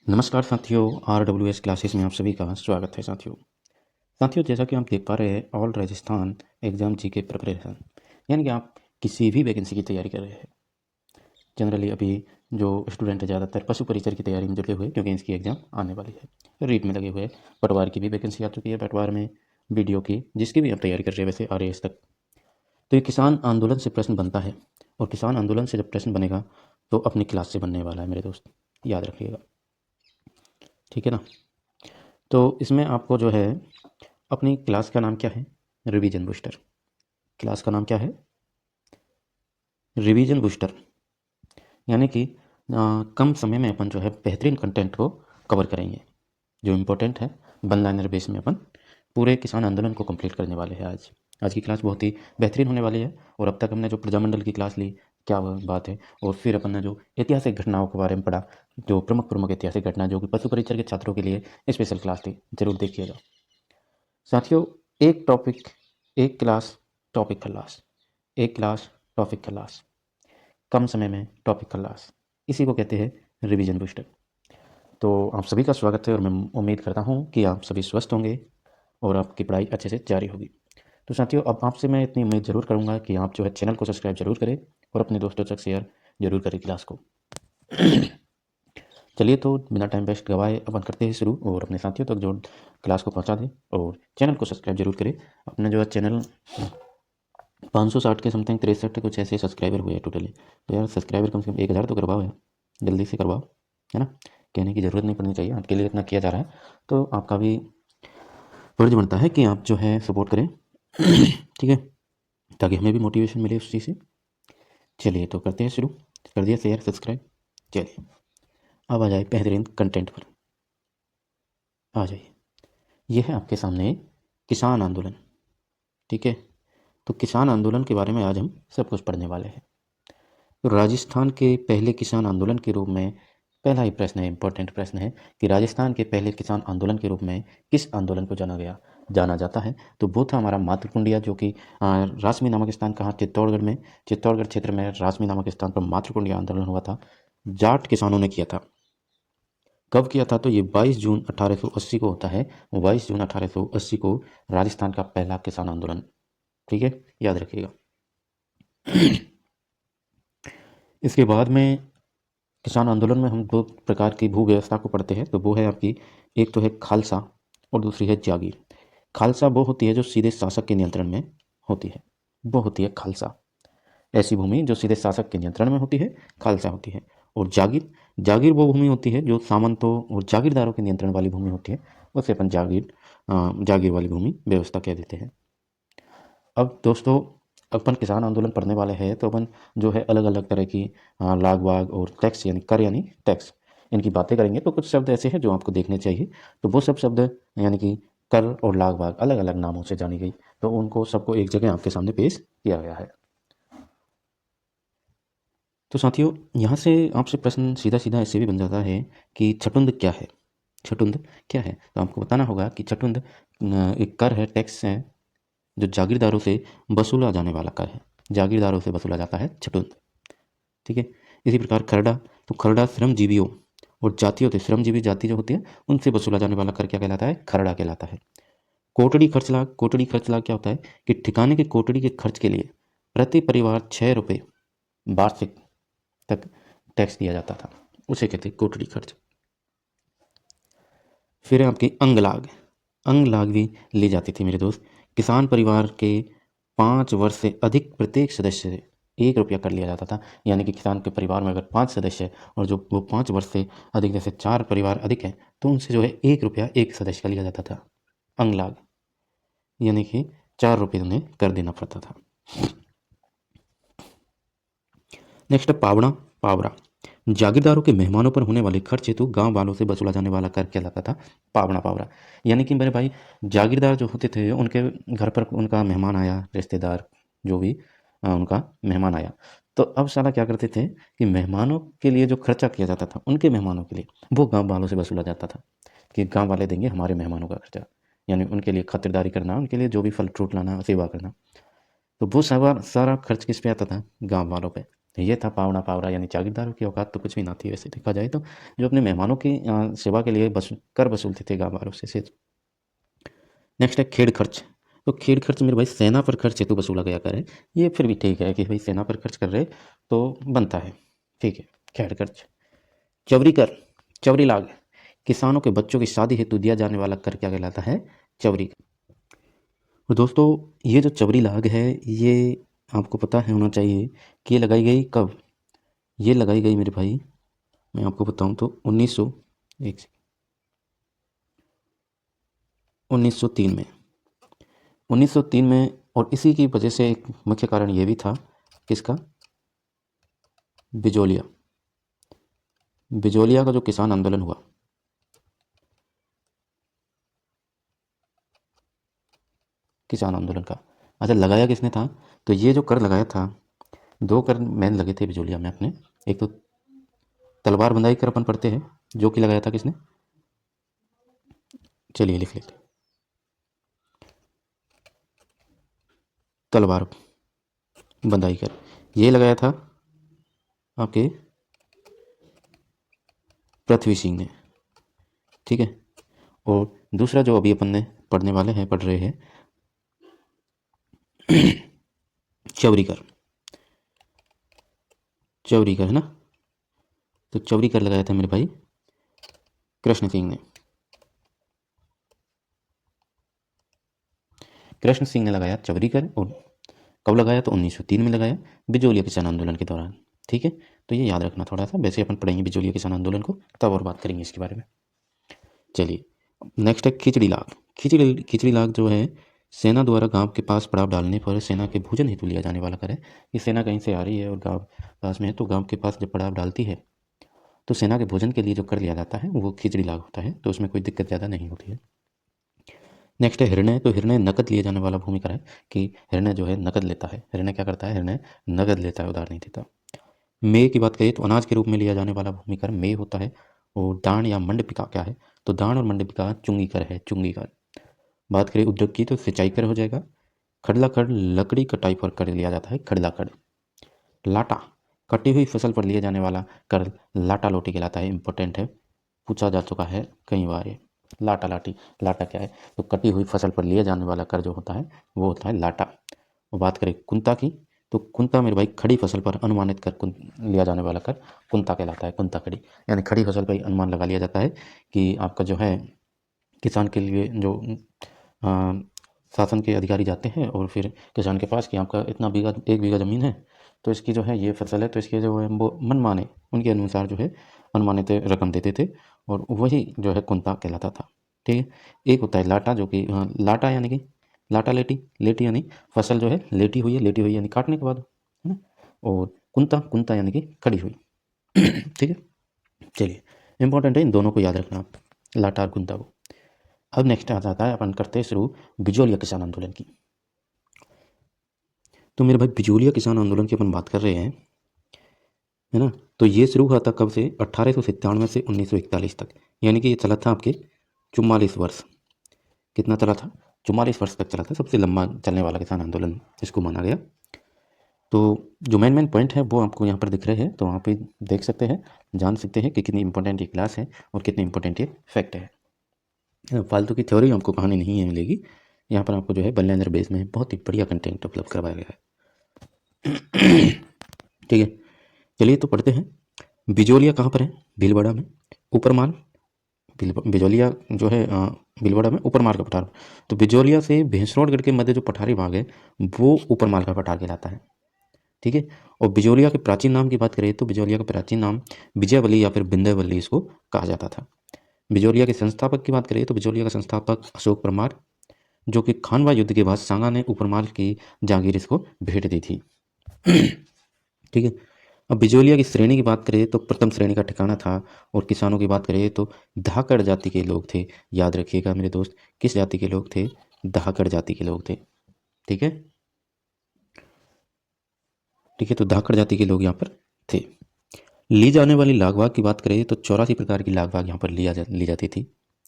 नमस्कार साथियों, RWS classes में आप सभी का स्वागत है साथियों, जैसा कि आप देख पा रहे हैं, all Rajasthan exam GK preparation, यानी कि आप किसी भी वैकेंसी की तैयारी कर रहे हैं। जनरली अभी जो स्टूडेंट है ज़्यादातर पशु परिचर की तैयारी में जुटे हुए, क्योंकि इसकी एग्ज़ाम आने वाली है। रीट में लगे हुए, पटवार की भी वैकेंसी आ चुकी है, पटवार में बीडीओ की, जिसकी भी आप तैयारी कर रहे हैं वैसे RAS तक। तो ये किसान आंदोलन से प्रश्न बनता है, और किसान आंदोलन से जब प्रश्न बनेगा तो अपनी क्लास से बनने वाला है मेरे दोस्त, याद रखिएगा, ठीक है ना। तो इसमें आपको जो है अपनी क्लास का नाम क्या है, रिवीजन बूस्टर। क्लास का नाम क्या है, रिवीजन बूस्टर। यानी कि कम समय में अपन जो है बेहतरीन कंटेंट को कवर करेंगे। जो इम्पोर्टेंट है, वन लाइनर बेस में अपन पूरे किसान आंदोलन को कंप्लीट करने वाले हैं। आज की क्लास बहुत ही बेहतरीन होने वाली है। और अब तक हमने जो प्रजामंडल की क्लास ली, क्या वह बात है, और फिर अपन ने जो ऐतिहासिक घटनाओं के बारे में पढ़ा, जो प्रमुख प्रमुख ऐतिहासिक घटना जो कि पशु परिचर के छात्रों के लिए स्पेशल क्लास थी, जरूर देखिएगा साथियों। एक टॉपिक, एक क्लास, टॉपिक खल्लास, एक क्लास, टॉपिक खल्लास, कम समय में टॉपिक खल्लास, इसी को कहते हैं रिवीजन बूस्टर। तो आप सभी का स्वागत है, और मैं उम्मीद करता हूँ कि आप सभी स्वस्थ होंगे और आपकी पढ़ाई अच्छे से जारी होगी। तो साथियों, अब आपसे मैं इतनी उम्मीद ज़रूर करूँगा कि आप जो है चैनल को सब्सक्राइब जरूर करें और अपने दोस्तों तक शेयर जरूर करें क्लास को। चलिए, तो बिना टाइम वेस्ट गवाए अपन करते हैं शुरू, और अपने साथियों तक जो क्लास को पहुंचा दें, और चैनल को सब्सक्राइब जरूर करें। अपने जो है चैनल 560 के समथिंग 63 कुछ ऐसे सब्सक्राइबर हुए हैं टोटली। तो यार सब्सक्राइबर कम से कम 1000 तो करवाओ यार, जल्दी से करवाओ, है ना। कहने की ज़रूरत नहीं पड़नी चाहिए, आपके लिए इतना किया जा रहा है तो आपका भी फर्ज बनता है कि आप जो है सपोर्ट करें, ठीक है, ताकि हमें भी मोटिवेशन मिले उस चीज़ से। चलिए, तो करते हैं शुरू। कर दिया शेयर सब्सक्राइब। चलिए, अब आ जाए बेहतरीन कंटेंट पर। आ जाइए, यह है आपके सामने किसान आंदोलन, ठीक है। तो किसान आंदोलन के बारे में आज हम सब कुछ पढ़ने वाले हैं। तो राजस्थान के पहले किसान आंदोलन के रूप में पहला ही प्रश्न है, इंपॉर्टेंट प्रश्न है कि राजस्थान के पहले किसान आंदोलन के रूप में किस आंदोलन को जाना जाता है। तो वो था हमारा मातृकुंडिया, जो कि रासमी नामक स्थान कहाँ, चित्तौड़गढ़ में, चित्तौड़गढ़ क्षेत्र में रासमी नामक स्थान पर मातृकुंडिया आंदोलन हुआ था। जाट किसानों ने किया था। कब किया था, तो ये 22 जून 1880 को होता है। 22 जून 1880 को राजस्थान का पहला किसान आंदोलन, ठीक है, याद रखिएगा। इसके बाद में किसान आंदोलन में हम दो प्रकार की भू व्यवस्था को पढ़ते हैं। तो वो है आपकी, एक तो है खालसा और दूसरी है जागीर। खालसा वो होती है जो सीधे शासक के नियंत्रण में होती है, वो होती है खालसा। ऐसी भूमि जो सीधे शासक के नियंत्रण में होती है, खालसा होती है। और जागीर, जागीर वो भूमि होती है जो सामंतों और जागीरदारों के नियंत्रण वाली भूमि होती है, उसे अपन जागीर वाली भूमि व्यवस्था कह देते हैं। अब दोस्तों, अपन किसान आंदोलन पढ़ने वाले हैं तो अपन जो है अलग अलग तरह की लाग वाग और टैक्स यानी कर यानी टैक्स, इनकी बातें करेंगे। तो कुछ शब्द ऐसे हैं जो आपको देखने चाहिए। तो वो सब शब्द यानी कि कर और लाग वाग अलग अलग नामों से जानी गई, तो उनको सबको एक जगह आपके सामने पेश किया गया है। तो साथियों, यहाँ से आपसे प्रश्न सीधा सीधा ऐसे भी बन जाता है कि छटुंद क्या है। छटुंद क्या है, तो आपको बताना होगा कि छटुंद एक कर है, टैक्स है, जो जागीरदारों से वसूला जाने वाला कर है। जागीरदारों से वसूला जाता है छटुंद, ठीक है। इसी प्रकार खरडा, तो खरडा श्रमजीवियों और जातियों से, श्रमजीवी जाति जो होती है उनसे वसूला जाने वाला कर क्या कहलाता है, खरडा कहलाता है। कोटड़ी खर्च लाभ, कोटड़ी खर्च लाभ क्या होता है कि ठिकाने के कोटड़ी के खर्च के लिए प्रति परिवार 6 रुपये वार्षिक तक टैक्स दिया जाता था, उसे कहते हैं कोटड़ी खर्च। फिर है आपकी अंगलाग, अंगलाग भी ली जाती थी मेरे दोस्त। किसान परिवार के 5 वर्ष से अधिक प्रत्येक सदस्य से 1 रुपया कर लिया जाता था। यानी कि किसान के परिवार में अगर 5 सदस्य है और जो वो 5 वर्ष से अधिक, जैसे 4 परिवार अधिक हैं, तो उनसे जो है 1 रुपया एक सदस्य का लिया जाता था, अंगलाग। यानी कि 4 रुपये उन्हें कर देना पड़ता था। नेक्स्ट है पावड़ा, पावरा। जागीरदारों के मेहमानों पर होने वाले खर्च हेतु गांव वालों से वसूला जाने वाला कर कहलाता था पावड़ा, पावरा। यानी कि मेरे भाई, जागीरदार जो होते थे उनके घर पर उनका मेहमान आया, रिश्तेदार जो भी उनका मेहमान आया, तो अब साला क्या करते थे कि मेहमानों के लिए जो खर्चा किया जाता था, उनके मेहमानों के लिए, वो गाँव वालों से वसूला जाता था कि गाँव वाले देंगे हमारे मेहमानों का खर्चा। यानी उनके लिए खातिरदारी करना, उनके लिए जो भी फल फ्रूट लाना, सेवा करना, तो वो सारा सारा खर्च किस पे आता था, गाँव वालों पे। ये था पावड़ा पावड़ा, यानी जागीरदारों की औकात तो कुछ भी ना थी वैसे देखा जाए तो, जो अपने मेहमानों की सेवा के लिए कर वसूलते थे गाँव वालों से। नेक्स्ट है खेड़ खर्च। तो खेड़ खर्च मेरे भाई सेना पर खर्च हेतु वसूला गया कर है। ये फिर भी ठीक है कि भाई सेना पर खर्च कर रहे तो बनता है, ठीक है। खेड़ खर्च। चवरी कर, चवरी लाग, किसानों के बच्चों की शादी हेतु दिया जाने वाला कर क्या कहलाता है? चवरी कर। और दोस्तों ये जो चवरी लाग है, ये आपको पता है होना चाहिए कि ये लगाई गई कब? ये लगाई गई मेरे भाई, मैं आपको बताऊं तो 1903 में, 1903 में। और इसी की वजह से एक मुख्य कारण ये भी था, किसका? बिजोलिया, बिजोलिया का जो किसान आंदोलन हुआ। किसान आंदोलन का, अच्छा लगाया किसने था? तो ये जो कर लगाया था, दो कर मेन लगे थे बिजोलिया में अपने। एक तो तलवार बंदाई कर अपन पढ़ते हैं, जो कि लगाया था किसने? चलिए लिख लेते, तलवार बंदाई कर, ये लगाया था आपके पृथ्वी सिंह ने, ठीक है। और दूसरा जो अभी अपन ने पढ़ने वाले हैं, पढ़ रहे हैं, चवरीकर, चवरीकर है ना। तो चवरीकर लगाया था मेरे भाई कृष्ण सिंह ने, कृष्ण सिंह ने लगाया चवरीकर। और कब लगाया? तो 1903 में लगाया, बिजोलिया किसान आंदोलन के दौरान, ठीक है। तो ये याद रखना थोड़ा सा, वैसे अपन पढ़ेंगे बिजोलिया किसान आंदोलन को तब और बात करेंगे इसके बारे में। चलिए नेक्स्ट है खिचड़ी लाग। खिचड़ी लाग जो है, सेना द्वारा गांव के पास पड़ाव डालने पर सेना के भोजन हेतु लिया जाने वाला कर है। कि सेना कहीं से आ रही है और गांव पास में है, तो गांव के पास जब पड़ाव डालती है तो सेना के भोजन के लिए जो कर लिया जाता है वो खिचड़ी लाग होता है, तो उसमें कोई दिक्कत ज़्यादा नहीं होती है। नेक्स्ट है हिरण्य। तो हिरण्य नकद लिए जाने वाला भूमि कर है, कि हिरण्य जो है नकद लेता है। हिरण्य क्या करता है? हिरण्य नकद लेता है, उधार नहीं देता। मेय की बात करें तो अनाज के रूप में लिया जाने वाला भूमि कर मेय होता है। और दान या मंडपिका क्या है? तो दान और मंडपिका चुंगी कर है, चुंगी कर। बात करें उद्योग की तो सिंचाई कर हो जाएगा। खड़ला खड़ लकड़ी कटाई पर कर लिया जाता है, खड़ला खड़। लाटा, कटी हुई फसल पर लिए जाने वाला कर लाटा लोटी कहलाता है, इंपॉर्टेंट है, पूछा जा चुका है कई बार ये। लाटा लाटी, लाटा क्या है? तो कटी हुई फसल पर लिए जाने वाला कर जो होता है वो होता है लाटा। और बात करें कुंता की, तो कुंता मेरे भाई खड़ी फसल पर अनुमानित कर लिया जाने वाला कर कुंता कहलाता है, कुंता खड़ी। यानी खड़ी फसल पर अनुमान लगा लिया जाता है कि आपका जो है किसान के लिए जो शासन के अधिकारी जाते हैं और फिर किसान के पास कि आपका इतना बीघा, 1 बीघा ज़मीन है, तो इसकी जो है ये फसल है, तो इसके जो है वो मनमाने उनके अनुसार जो है अनुमानित रकम देते थे, और वही जो है कुंता कहलाता था, ठीक है। एक होता है लाटा, जो कि लाटा यानी कि लाटा लेटी, लेटी यानी फसल जो है लेटी हुई है, लेटी हुई यानी काटने के बाद, है ना। और कुंता, कुंता यानी कि खड़ी हुई, ठीक है। चलिए इंपॉर्टेंट है, इन दोनों को याद रखना आप, लाटा और कुंता को। अब नेक्स्ट आ जाता है, अपन करते हैं शुरू बिजोलिया किसान आंदोलन की। तो मेरे भाई बिजोलिया किसान आंदोलन की अपन बात कर रहे हैं, है ना। तो ये शुरू हुआ था कब से? 1897 से 1941 तक, यानी कि ये चला था आपके 44 वर्ष। कितना चला था? 44 वर्ष तक चला था, सबसे लंबा चलने वाला किसान आंदोलन इसको माना गया। तो जो मेन पॉइंट है वो आपको यहाँ पर दिख रहे हैं, तो वहाँ पे देख सकते हैं, जान सकते हैं कि कितनी इंपॉर्टेंट ये क्लास है और कितनी इंपॉर्टेंट ये फैक्ट है। फालतू की थ्योरी आपको कहानी नहीं है मिलेगी यहाँ पर, आपको जो है बल्लेंद्र बेस में बहुत ही बढ़िया कंटेंट उपलब्ध करवाया गया है, ठीक है। चलिए तो पढ़ते हैं। बिजोलिया कहाँ पर है? भीलवाड़ा में, ऊपरमाल। बिजोलिया जो है भीलवाड़ा में ऊपरमाल का पठार। तो बिजोलिया से भैंसरोडगढ़ के मध्य जो पठारी भाग है वो ऊपरमाल का पठार कहलाता है, ठीक है। और बिजोलिया के प्राचीन नाम की बात करें तो बिजोलिया का प्राचीन नाम विजयवल्ली या फिर बिंदयवल्ली इसको कहा जाता था। बिजोलिया के संस्थापक की बात करें तो बिजोलिया का संस्थापक अशोक परमार, जो कि खानवा युद्ध के बाद सांगा ने ऊपरमाल की जागीर इसको भेंट दी थी, ठीक है। अब बिजोलिया की श्रेणी की बात करें तो प्रथम श्रेणी का ठिकाना था। और किसानों की बात करें तो धाकड़ जाति के लोग थे, याद रखिएगा मेरे दोस्त, किस जाति के लोग थे? धाकड़ जाति के लोग थे, ठीक है, ठीक है। तो धाकड़ जाति के लोग यहाँ पर थे। ली जाने वाली लागवाग की बात करें तो 84 प्रकार की लागवाग यहाँ पर ली जाती थी,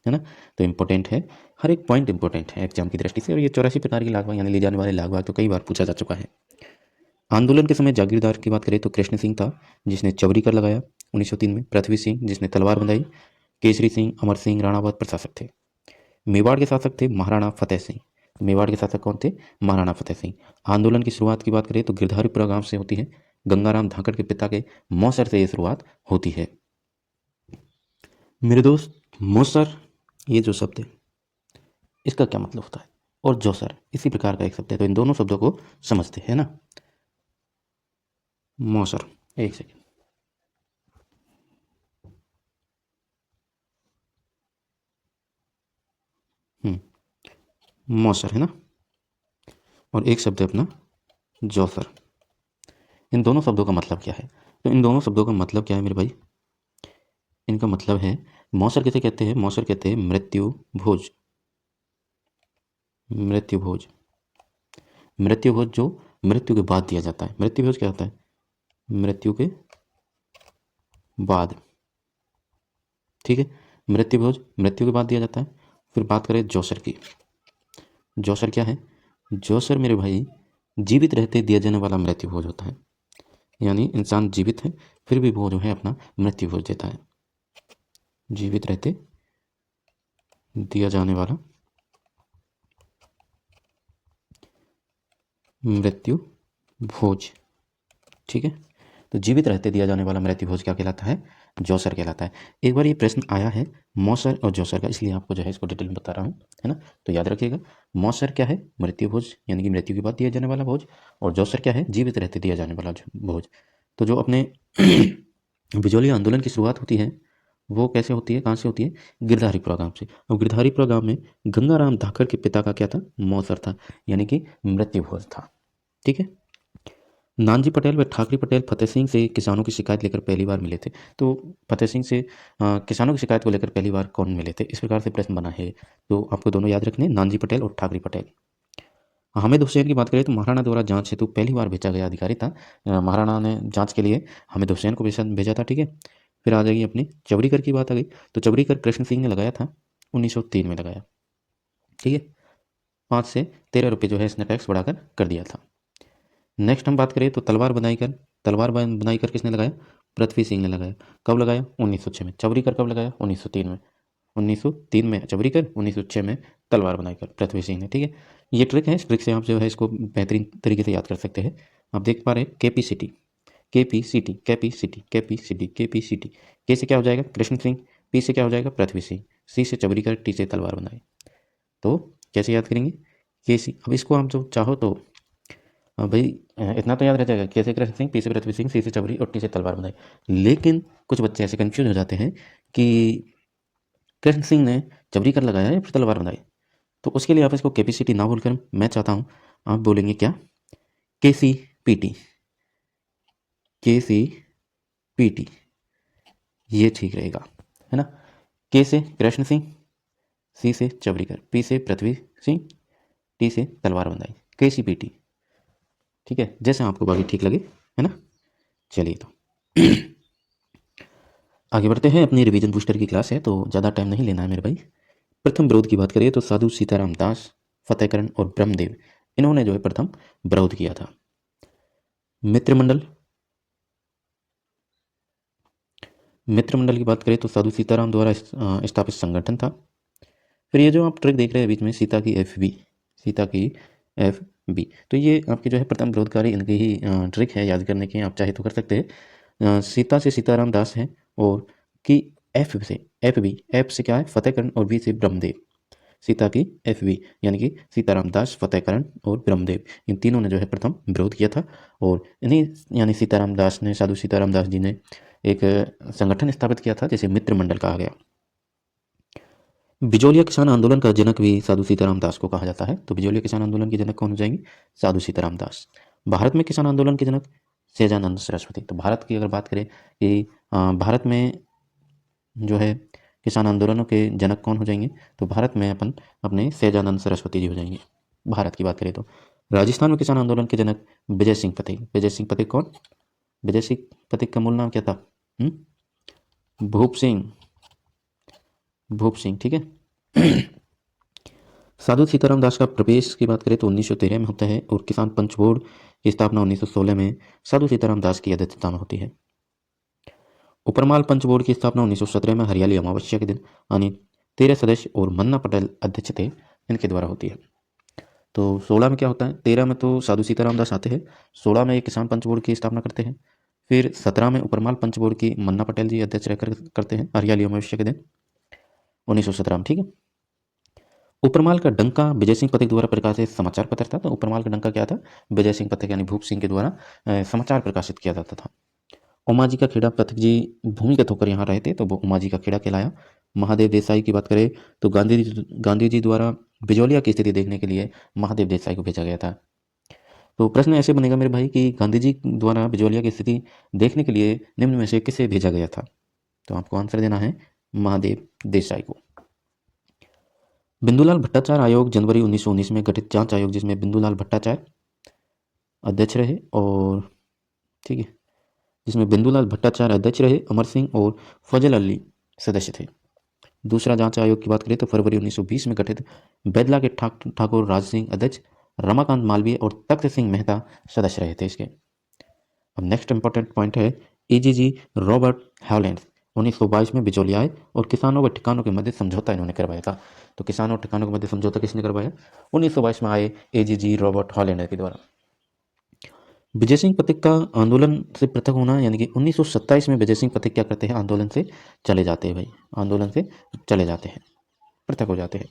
है ना। तो इंपॉर्टेंट है, हर एक पॉइंट इंपॉर्टेंट है एग्जाम की दृष्टि से। और ये 84 प्रकार की लागवाग यानी ली जाने वाली लागवाग तो कई बार पूछा जा चुका है। आंदोलन के समय जागीरदार की बात करें तो कृष्ण सिंह था, जिसने चवरी कर लगाया 1903 में। पृथ्वी सिंह, जिसने तलवार बंधाई। केसरी सिंह, अमर सिंह राणावत प्रशासक थे। मेवाड़ के शासक थे महाराणा फतेह सिंह। मेवाड़ के शासक कौन थे? महाराणा फतेह सिंह। आंदोलन की शुरुआत की बात करें तो गिरधारीपुरा गांव से होती है। गंगाराम धाकड़ के पिता के मौसर से ये शुरुआत होती है। मेरे दोस्त, मौसर ये जो शब्द है इसका क्या मतलब होता है, और जोसर इसी प्रकार का एक शब्द है, तो इन दोनों शब्दों को समझते हैं ना। मौसर, एक सेकेंड। मौसर है ना, और एक शब्द है अपना जोसर। इन दोनों शब्दों का मतलब क्या है? तो इन दोनों शब्दों का मतलब क्या है मेरे भाई? इनका मतलब है, मौसर किसे कहते हैं? मौसर कहते हैं मृत्यु भोज। मृत्यु भोज, मृत्यु भोज जो मृत्यु के बाद दिया जाता है। मृत्यु भोज क्या होता है? मृत्यु के बाद, ठीक है। मृत्यु भोज मृत्यु के बाद दिया जाता है। फिर बात करें जोसर की। जोसर क्या है? जोसर मेरे भाई जीवित रहते दिया जाने वाला मृत्यु भोज होता है। यानी इंसान जीवित है फिर भी वो जो है अपना मृत्यु भोज देता है। जीवित रहते दिया जाने वाला मृत्यु भोज, ठीक है। तो जीवित रहते दिया जाने वाला मृत्यु भोज क्या कहलाता है? जोसर कहलाता है। एक बार ये प्रश्न आया है मौसर और जोसर का, इसलिए आपको जो है इसको डिटेल में बता रहा हूँ, है ना। तो याद रखिएगा, मौसर क्या है? मृत्यु भोज, यानी कि मृत्यु के बाद दिया जाने वाला भोज। और जोसर क्या है? जीवित रहते दिया जाने वाला भोज। तो जो अपने बिजोली आंदोलन की शुरुआत होती है वो कैसे होती है, कहाँ से होती है? गिरधारीपुरा गांव से। और गिरधारीपुरा गांव में गंगाराम धाकड़ के पिता का क्या था? मौसर था, यानी कि मृत्यु भोज था, ठीक है। नानजी पटेल व ठाकरे पटेल फतेह सिंह से किसानों की शिकायत लेकर पहली बार मिले थे। तो फतेह सिंह से किसानों की शिकायत को लेकर पहली बार कौन मिले थे, इस प्रकार से प्रश्न बना है। तो आपको दोनों याद रखने, नानजी पटेल और ठाकरे पटेल। हामिद हुसैन की बात करें तो महाराणा द्वारा जांच हेतु पहली बार भेजा गया अधिकारी था। महाराणा ने जांच के लिए हामिद हुसैन को भेजा था, ठीक है। फिर आ जाएगी अपनी चवड़ीकर की बात आ गई। तो चवड़ीकर कृष्ण सिंह ने लगाया था, 1903 में लगाया, ठीक है। 5 से 13 रुपये जो है इसने टैक्स बढ़ाकर कर दिया था। नेक्स्ट हम बात करें तो तलवार बनाई कर किसने लगाया? पृथ्वी सिंह ने लगाया। कब लगाया? 1906 में। चवरीकर कब लगाया? 1903 में। 1903 में चवरीकर, 1906 में तलवार बनाई कर पृथ्वी सिंह ने, ठीक है। ये ट्रिक है, इस ट्रिक से आप जो है इसको बेहतरीन तरीके से याद कर सकते हैं। आप देख पा रहे हैं KPCT, KPCT, KPCT, KPCT, KPCT। के से क्या हो जाएगा? कृष्ण सिंह। पी से क्या हो जाएगा? पृथ्वी सिंह। सी से चवरीकर, टी से तलवार बनाई। तो कैसे याद करेंगे? KC। अब इसको आप जो चाहो तो भाई इतना तो याद रह जाएगा, के से कृष्ण सिंह, पी से पृथ्वी सिंह, सी से चवरी और टी से तलवार बनाई। लेकिन कुछ बच्चे ऐसे कंफ्यूज हो जाते हैं कि कृष्ण सिंह ने चवरी कर लगाया या फिर तलवार बनाई। तो उसके लिए आप इसको KPCT ना बोलकर मैं चाहता हूँ आप बोलेंगे क्या? KCPT, KCPT, ये ठीक रहेगा, है ना। के से कृष्ण सिंह, सी से चवरीकर, पी से पृथ्वी सिंह, टी से तलवार बनाई, KCPT, ठीक है। जैसे आपको बाकी ठीक लगे, है ना। चलिए तो आगे बढ़ते हैं। अपनी रिवीजन बूस्टर की क्लास है तो ज़्यादा टाइम नहीं लेना है मेरे भाई। प्रथम विरोध की बात करें तो साधु सीताराम दास, फतेहकरण और ब्रह्मदेव, इन्होंने जो है प्रथम विरोध किया था। मित्रमंडल, मित्रमंडल की बात करें तो साधु सीताराम द्वारा स्थापित संगठन था। फिर ये जो आप ट्रिक देख रहे हैं बीच में, सीता की FB, सीता की FB, तो ये आपके जो है प्रथम विरोधकारी इनकी ही ट्रिक है याद करने की, आप चाहे तो कर सकते हैं। सीता से सीताराम दास है, और की F से FB, F से क्या है? फतेहकरण, और B से ब्रह्मदेव। सीता की FB यानी कि सीताराम दास, फतेहकरण और ब्रह्मदेव, इन तीनों ने जो है प्रथम विरोध किया था। और इन्हीं यानी सीताराम दास ने, साधु सीताराम दास जी ने एक संगठन स्थापित किया था जिसे मित्र मंडल कहा गया। बिजोलिया किसान आंदोलन का जनक भी साधु सीताराम दास को कहा जाता है। तो बिजोलिया किसान आंदोलन के जनक कौन हो जाएंगे? साधु सीताराम दास। भारत में किसान आंदोलन के जनक सहजानंद सरस्वती। तो भारत की अगर बात करें कि भारत में जो है किसान आंदोलनों के जनक कौन हो जाएंगे, तो भारत में अपन अपने सहजानंद सरस्वती जी हो जाएंगे, भारत की बात करें तो। राजस्थान में किसान आंदोलन के जनक विजय सिंह पटेल। विजय सिंह पटेल कौन? विजय सिंह पटेल का मूल नाम क्या था? भूप सिंह, भूप सिंह, ठीक है। साधु सीताराम दास का प्रवेश की बात करें तो 1913 में होता है और किसान पंच बोर्ड की स्थापना 1916 में साधु सीताराम दास की अध्यक्षता में होती है। उपरमाल पंच बोर्ड की स्थापना 1917 में हरियाली अमावस्या के दिन यानी 13 सदस्य और मन्ना पटेल अध्यक्ष थे, इनके द्वारा होती है। तो 16 में क्या होता है, 13 में तो साधु सीताराम दास आते हैं, 16 में एक किसान पंच बोर्ड की स्थापना करते हैं, फिर 17 में उपरमाल पंच बोर्ड की मन्ना पटेल जी अध्यक्ष रहकर करते हैं हरियाली अमावस्या के दिन 1917 में। ठीक है। उपरमाल का डंका विजय सिंह पथिक द्वारा प्रकाशित समाचार पत्र था। तो उपरमाल का डंका क्या था, विजय सिंह पथिक यानी भूप सिंह के द्वारा समाचार प्रकाशित किया जाता था। उमा जी का खेड़ा पथिक जी भूमिगत होकर यहाँ रहे थे, तो वो उमा जी का खेड़ा कहलाया। महादेव देसाई की बात करें तो गांधी जी द्वारा बिजौलिया की स्थिति देखने के लिए महादेव देसाई को भेजा गया था। तो प्रश्न ऐसे बनेगा मेरे भाई कि गांधी जी द्वारा बिजौलिया की स्थिति देखने के लिए निम्न में से किसे भेजा गया था, तो आपको आंसर देना है महादेव देसाई को। बिंदुलाल भट्टाचार्य आयोग जनवरी 1919 में गठित जांच आयोग, जिसमें बिंदुलाल भट्टाचार्य अध्यक्ष रहे और ठीक है, जिसमें बिंदुलाल भट्टाचार्य अध्यक्ष रहे, अमर सिंह और फजल अली सदस्य थे। दूसरा जांच आयोग की बात करें तो फरवरी 1920 में गठित बैदला के ठाकुर राज सिंह अध्यक्ष, रमाकांत मालवीय और तख्त सिंह मेहता सदस्य रहे थे इसके। अब नेक्स्ट इंपॉर्टेंट पॉइंट है एजीजी रॉबर्ट हॉलैंड 1922 में बिचौलिया आए और किसानों व ठिकानों के मध्य समझौता इन्होंने करवाया था। तो किसानों और ठिकानों के मध्य समझौता किसने करवाया, 1922 में आए एजीजी रॉबर्ट हॉलैंड के द्वारा। विजय सिंह पथिक का आंदोलन से पृथक होना, यानी कि 1927 में विजय सिंह पथिक क्या करते हैं, आंदोलन से चले जाते हैं भाई, आंदोलन से चले जाते हैं, पृथक हो जाते हैं।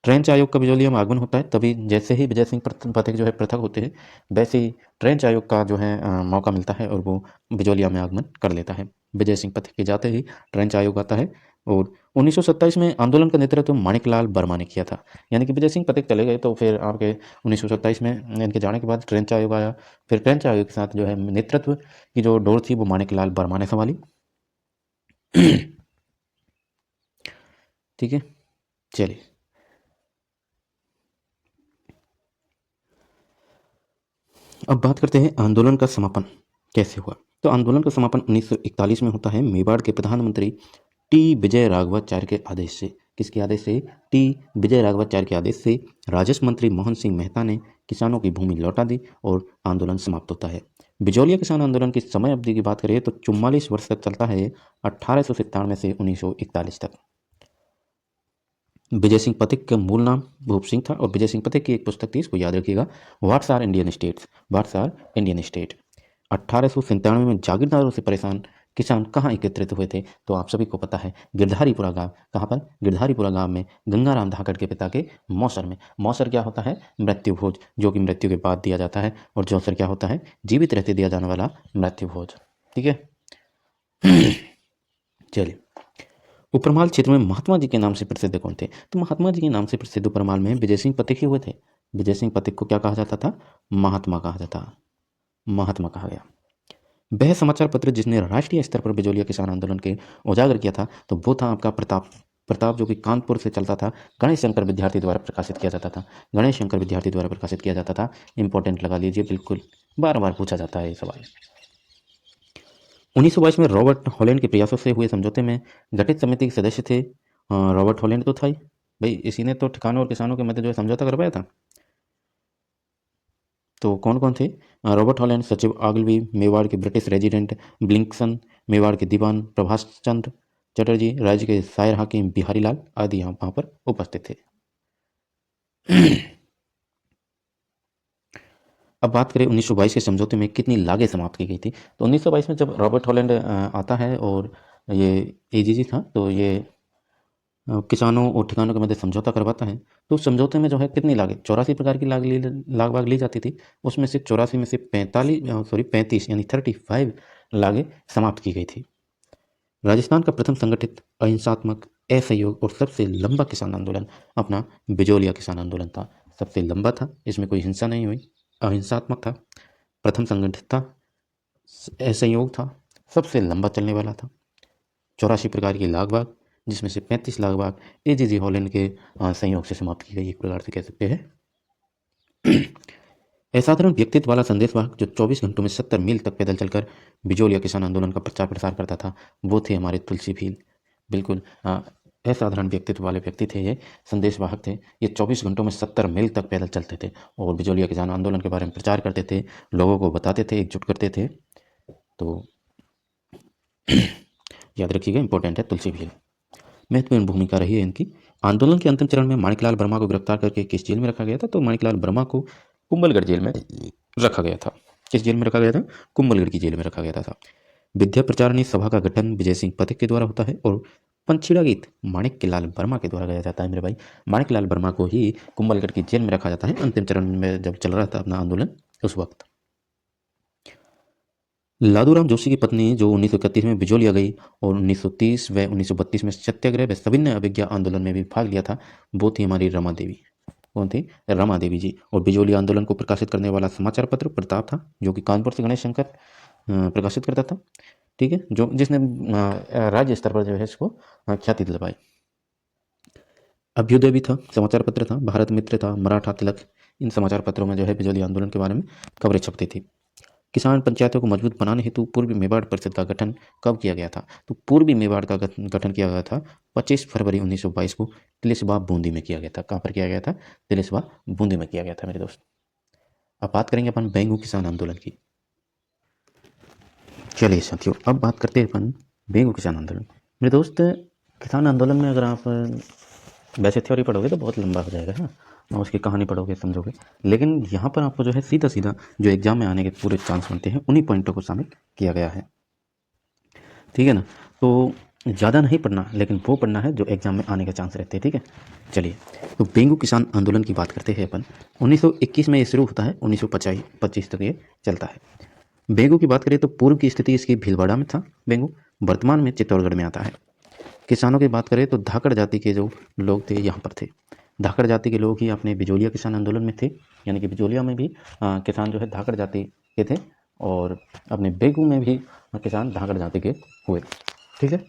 ट्रेंच आयोग का बिजौलिया में आगमन होता है, तभी जैसे ही विजय सिंह पथिक जो है पृथक होते हैं, वैसे ही ट्रेंच आयोग का जो है मौका मिलता है और वो बिजौलिया में आगमन कर लेता है। विजय सिंह पथिक के जाते ही ट्रेंच आयोग आता है और 1927 में आंदोलन का नेतृत्व माणिकलाल वर्मा ने किया था। यानी कि विजय सिंह पथिक चले गए तो फिर आपके 1927 में इनके जाने के बाद ट्रेंच आयोग आया, फिर ट्रेंच आयोग के साथ जो है नेतृत्व की जो डोर थी वो माणिकलाल वर्मा ने संभाली। ठीक है, चलिए अब बात करते हैं आंदोलन का समापन कैसे हुआ। तो आंदोलन का समापन 1941 में होता है मेवाड़ के प्रधानमंत्री टी विजय राघवाचार्य के आदेश से। किसके आदेश से, टी विजय राघवाचार्य के आदेश से राजस्व मंत्री मोहन सिंह मेहता ने किसानों की भूमि लौटा दी और आंदोलन समाप्त होता है। बिजौलिया किसान आंदोलन की समय अवधि की बात करें तो 44 वर्ष तक चलता है, 1897 से 1941 तक। विजय सिंह पथिक का मूल नाम भूप सिंह था और विजय सिंह पथिक की एक पुस्तक थी, इसको याद रखिएगा, what's are Indian states, what's are Indian state. 1897 में जागीरदारों से परेशान किसान कहाँ एकत्रित हुए थे, तो आप सभी को पता है गिरधारीपुरा गांव। कहाँ पर, गिरधारीपुरा गांव में गंगाराम धाकड़ के पिता के मौसर में। मौसर क्या होता है, मृत्यु भोज, जो कि मृत्यु के बाद दिया जाता है, और जौसर क्या होता है, जीवित रहते दिया जाने वाला मृत्यु भोज। ठीक है। चलिए, उपरमाल क्षेत्र में महात्मा जी के नाम से प्रसिद्ध कौन थे, तो महात्मा जी के नाम से प्रसिद्ध उपरमाल में विजय सिंह पथिक ही हुए थे। विजय सिंह पथिक को क्या कहा जाता था, महात्मा कहा जाता, महात्मा कहा गया। वह समाचार पत्र जिसने राष्ट्रीय स्तर पर बिजौलिया किसान आंदोलन के उजागर किया था, तो वो था आपका प्रताप, जो कि कानपुर से चलता था, गणेश शंकर विद्यार्थी द्वारा प्रकाशित किया जाता था, गणेश शंकर विद्यार्थी द्वारा प्रकाशित किया जाता था। इंपॉर्टेंट लगा लीजिए, बिल्कुल बार बार पूछा जाता है ये सवाल। 1922 में रॉबर्ट हॉलैंड के प्रयासों से हुए समझौते में गठित समिति के सदस्य थे रॉबर्ट हॉलैंड तो था ही भाई, इसी ने तो ठिकानों और किसानों के मध्य जो है समझौता करवाया था। तो कौन कौन थे, रॉबर्ट हॉलैंड, सचिव आगलवी, मेवाड़ के ब्रिटिश रेजिडेंट ब्लिंकसन, मेवाड़ के दीवान प्रभाष चंद्र चटर्जी, राज्य के शायर हाकिम बिहारी लाल आदि वहाँ पर उपस्थित थे। अब बात करें 1922 के समझौते में कितनी लागें समाप्त की गई थी, तो 1922 में जब रॉबर्ट हॉलैंड आता है और ये एजीजी था, तो ये किसानों और ठिकानों के मध्य समझौता करवाता है, तो उस समझौते में जो है कितनी लागें, 84 प्रकार की लाग बाग ली जाती थी। उसमें से 84 में से 35 यानी 35 लागें समाप्त की गई थी। राजस्थान का प्रथम संगठित अहिंसात्मक, असहयोग और सबसे लंबा किसान आंदोलन अपना बिजौलिया किसान आंदोलन था। सबसे लंबा था, इसमें कोई हिंसा नहीं हुई, अहिंसात्मक था, प्रथम संगठित था, असहयोग था, सबसे लंबा चलने वाला था। 84 प्रकार की लाग बाग, जिसमें से 35 लाग बाग एजीजी हॉलैंड के संयोग से समाप्त की गई, एक प्रकार से कह सकते हैं। असाधारण व्यक्तित्व वाला संदेशवाहक जो 24 घंटों में 70 मील तक पैदल चलकर बिजौलिया किसान आंदोलन का प्रचार प्रसार करता था, वो थे हमारे तुलसी भील। बिल्कुल असाधारण व्यक्तित्व वाले व्यक्ति थे, ये संदेशवाहक थे। ये 24 घंटों में 70 मील तक पैदल चलते थे और बिजोलिया किसान आंदोलन के बारे में प्रचार करते थे, लोगों को बताते थे, एकजुट करते थे। तो याद रखिएगा, इंपॉर्टेंट है तुलसी भील। महत्वपूर्ण भूमिका रही है इनकी। आंदोलन के अंतिम चरण में माणिकलाल वर्मा को गिरफ्तार करके किस जेल में रखा गया था? तो माणिकलाल वर्मा को कुंभलगढ़ जेल में रखा गया था। किस जेल में रखा गया था? कुंभलगढ़ की जेल में रखा गया था। विद्या प्रचारणी सभा का गठन विजय सिंह पथिक के द्वारा होता है और पंछीड़ा गीत माणिकलाल वर्मा के द्वारा गाया जाता है। मेरे भाई, माणिकलाल वर्मा को ही कुंभलगढ़ की जेल में रखा जाता है अंतिम चरण में जब चल रहा था अपना आंदोलन उस वक्त। लादूराम जोशी की पत्नी जो 1931 में बिजोलिया गई और 1930 व 1932 में सत्याग्रह व सविनय अवज्ञा आंदोलन में भी भाग लिया था, वो थी हमारी रमा देवी। कौन थी? रमा देवी जी। और बिजोलिया आंदोलन को प्रकाशित करने वाला समाचार पत्र प्रताप था, जो कि कानपुर से गणेश शंकर प्रकाशित करता था। ठीक है, जो जिसने राज्य स्तर पर जो है इसको ख्याति दिलवाई। अभ्युदय भी था, समाचार पत्र था, भारत मित्र था, मराठा तिलक, इन समाचार पत्रों में जो है बिजोलिया आंदोलन के बारे में खबरें छपती थी। किसान पंचायतों को मजबूत बनाने हेतु पूर्वी मेवाड़ परिषद का गठन कब किया गया था? तो पूर्वी मेवाड़ का गठन किया गया था 25 फरवरी 1922 को तिलिस्बा बूंदी में किया गया था। कहाँ पर किया गया था? तिलिस्बा बूंदी में किया गया था मेरे दोस्त। अब बात करेंगे अपन बेंगू किसान आंदोलन की। चलिए साथियों, अब बात करते हैं अपन बेंगू किसान आंदोलन। मेरे दोस्त, किसान आंदोलन में अगर आप वैसे थ्योरी पढ़ोगे तो बहुत लंबा हो जाएगा, हाँ, और उसकी कहानी पढ़ोगे समझोगे, लेकिन यहाँ पर आपको जो है सीधा सीधा जो एग्जाम में आने के पूरे चांस बनते हैं उन्हीं पॉइंटों को शामिल किया गया है। ठीक है ना? तो ज़्यादा नहीं पढ़ना, लेकिन वो पढ़ना है जो एग्जाम में आने के चांस रहते हैं। ठीक है, चलिए, तो बेंगू किसान आंदोलन की बात करते हैं अपन। 1921 में ये शुरू होता है, 1925 तक ये चलता है। बेंगू की बात करें तो पूर्व की स्थिति इसकी भीलवाड़ा में था बेंगू, वर्तमान में चित्तौड़गढ़ में आता है। किसानों की बात करें तो धाकड़ जाति के जो लोग थे यहाँ पर थे। धाकड़ जाति के लोग ही अपने बिजोलिया किसान आंदोलन में थे, यानी कि बिजोलिया में भी किसान जो है धाकड़ जाति के थे और अपने बेंगू में भी किसान धाकड़ जाति के हुए। ठीक है,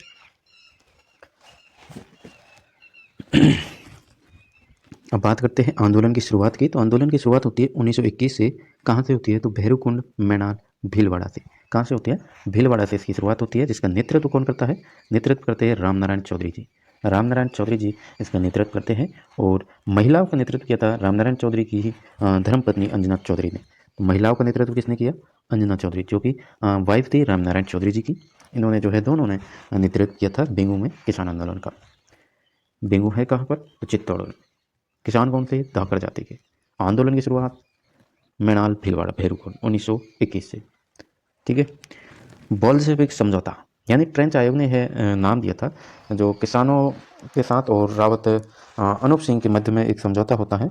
अब बात करते हैं आंदोलन की शुरुआत की। तो आंदोलन की शुरुआत होती है 1921 से। कहाँ से होती है? तो भैरवकुंड, मैनाल, भीलवाड़ा से। कहाँ से होती है? भीलवाड़ा से इसकी शुरुआत होती है, जिसका नेतृत्व कौन करता है? नेतृत्व करते हैं रामनारायण चौधरी जी। रामनारायण चौधरी जी इसका नेतृत्व करते हैं और महिलाओं का नेतृत्व किया था रामनारायण चौधरी की ही धर्मपत्नी अंजना चौधरी ने। तो महिलाओं का नेतृत्व किसने किया? अंजना चौधरी, जो कि वाइफ थी रामनारायण चौधरी जी की। इन्होंने जो है दोनों ने नेतृत्व किया था बेंगू में किसान आंदोलन का। बेंगू है कहाँ पर? तो चित्तौड़गढ़। किसान कौन से? धाकड़ जाति के। आंदोलन की शुरुआत मैनाल, भीलवाड़ा, भैरवकुंड 1921 से। ठीक है, बोल्शेविक समझौता, यानी फ्रेंच आयोग ने है नाम दिया था, जो किसानों के साथ और रावत अनूप सिंह के मध्य में एक समझौता होता है।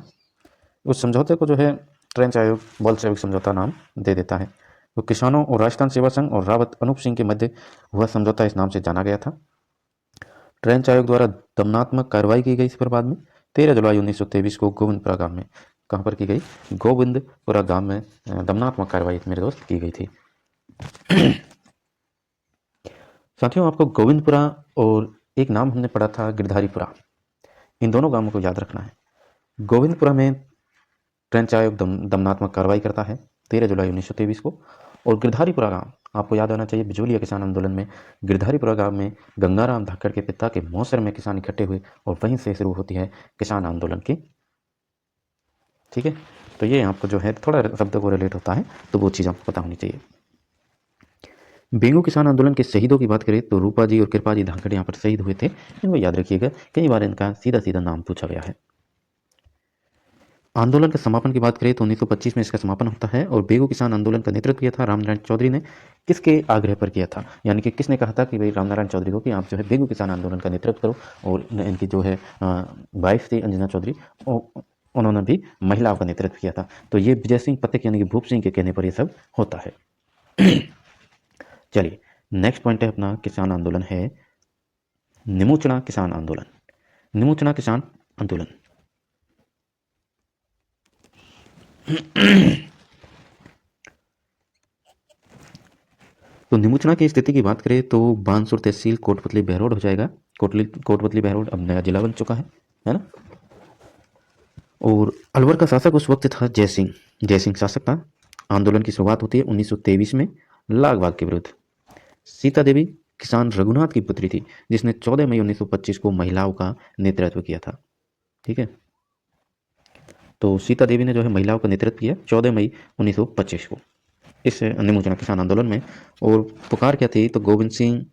उस समझौते को जो है फ्रेंच आयोग बोल्शेविक समझौता नाम दे देता है। तो किसानों और राजस्थान सेवा संघ और रावत अनूप सिंह के मध्य हुआ समझौता इस नाम से जाना गया था। फ्रेंच आयोग द्वारा दमनात्मक कार्रवाई की गई इस पर बाद में 13 जुलाई 1923 को गोविंदपुरा गांव में। कहाँ पर की गई? गोविंदपुरा गांव में दमनात्मक कार्रवाई मेरे दोस्त की गई थी। साथियों, आपको गोविंदपुरा और एक नाम हमने पढ़ा था गिरधारीपुरा, इन दोनों गांवों को याद रखना है। गोविंदपुरा में फ्रेंच आयोग दमनात्मक कार्रवाई करता है 13 जुलाई 1923 को। और गिरधारीपुरा गांव आपको याद आना चाहिए, बिजोलिया किसान आंदोलन में गिरधारीपुरा गांव में गंगाराम धाकड़ के पिता के मौसर में किसान इकट्ठे हुए और वहीं से शुरू होती है किसान आंदोलन की। ठीक है, तो ये आपको जो है थोड़ा शब्द को रिलेट होता है, तो वो चीज़ आपको पता होनी चाहिए। बेंगू किसान आंदोलन के शहीदों की बात करें तो रूपा जी और कृपा जी धाकड़ यहाँ पर शहीद हुए थे। इनको याद रखिएगा, कई बार इनका सीधा सीधा नाम पूछा गया है। आंदोलन के समापन की बात करें तो 1925 में इसका समापन होता है और बेंगू किसान आंदोलन का नेतृत्व किया था रामनारायण चौधरी ने। किसके आग्रह पर किया था? यानी कि किसने कहा था कि भाई रामनारायण चौधरी को कि आप जो है बेंगू किसान आंदोलन का नेतृत्व करो, और इनकी जो है वाइफ थी अंजना चौधरी, उन्होंने भी महिलाओं का नेतृत्व किया था। तो ये विजय सिंह पथिक यानी कि भूप सिंह के कहने पर ये सब होता है। चलिए, नेक्स्ट पॉइंट है अपना किसान आंदोलन है निमुचना किसान आंदोलन। निमुचना किसान आंदोलन तो निमुचना की स्थिति की बात करें तो बानसूर तहसील कोटपुतली बहरोड हो जाएगा। कोटपुतली बहरोड अब नया जिला बन चुका है ना। और अलवर का शासक उस वक्त था जयसिंह। जयसिंह शासक था। आंदोलन की शुरुआत होती है 1923 में लाग बाग के विरुद्ध। सीता देवी किसान रघुनाथ की पुत्री थी, जिसने 14 मई 1925 को महिलाओं का नेतृत्व किया था। ठीक है, तो सीता देवी ने जो है महिलाओं का नेतृत्व किया 14 मई 1925 को इस निमोचना किसान आंदोलन में। और पुकार क्या थी, तो गोविंद सिंह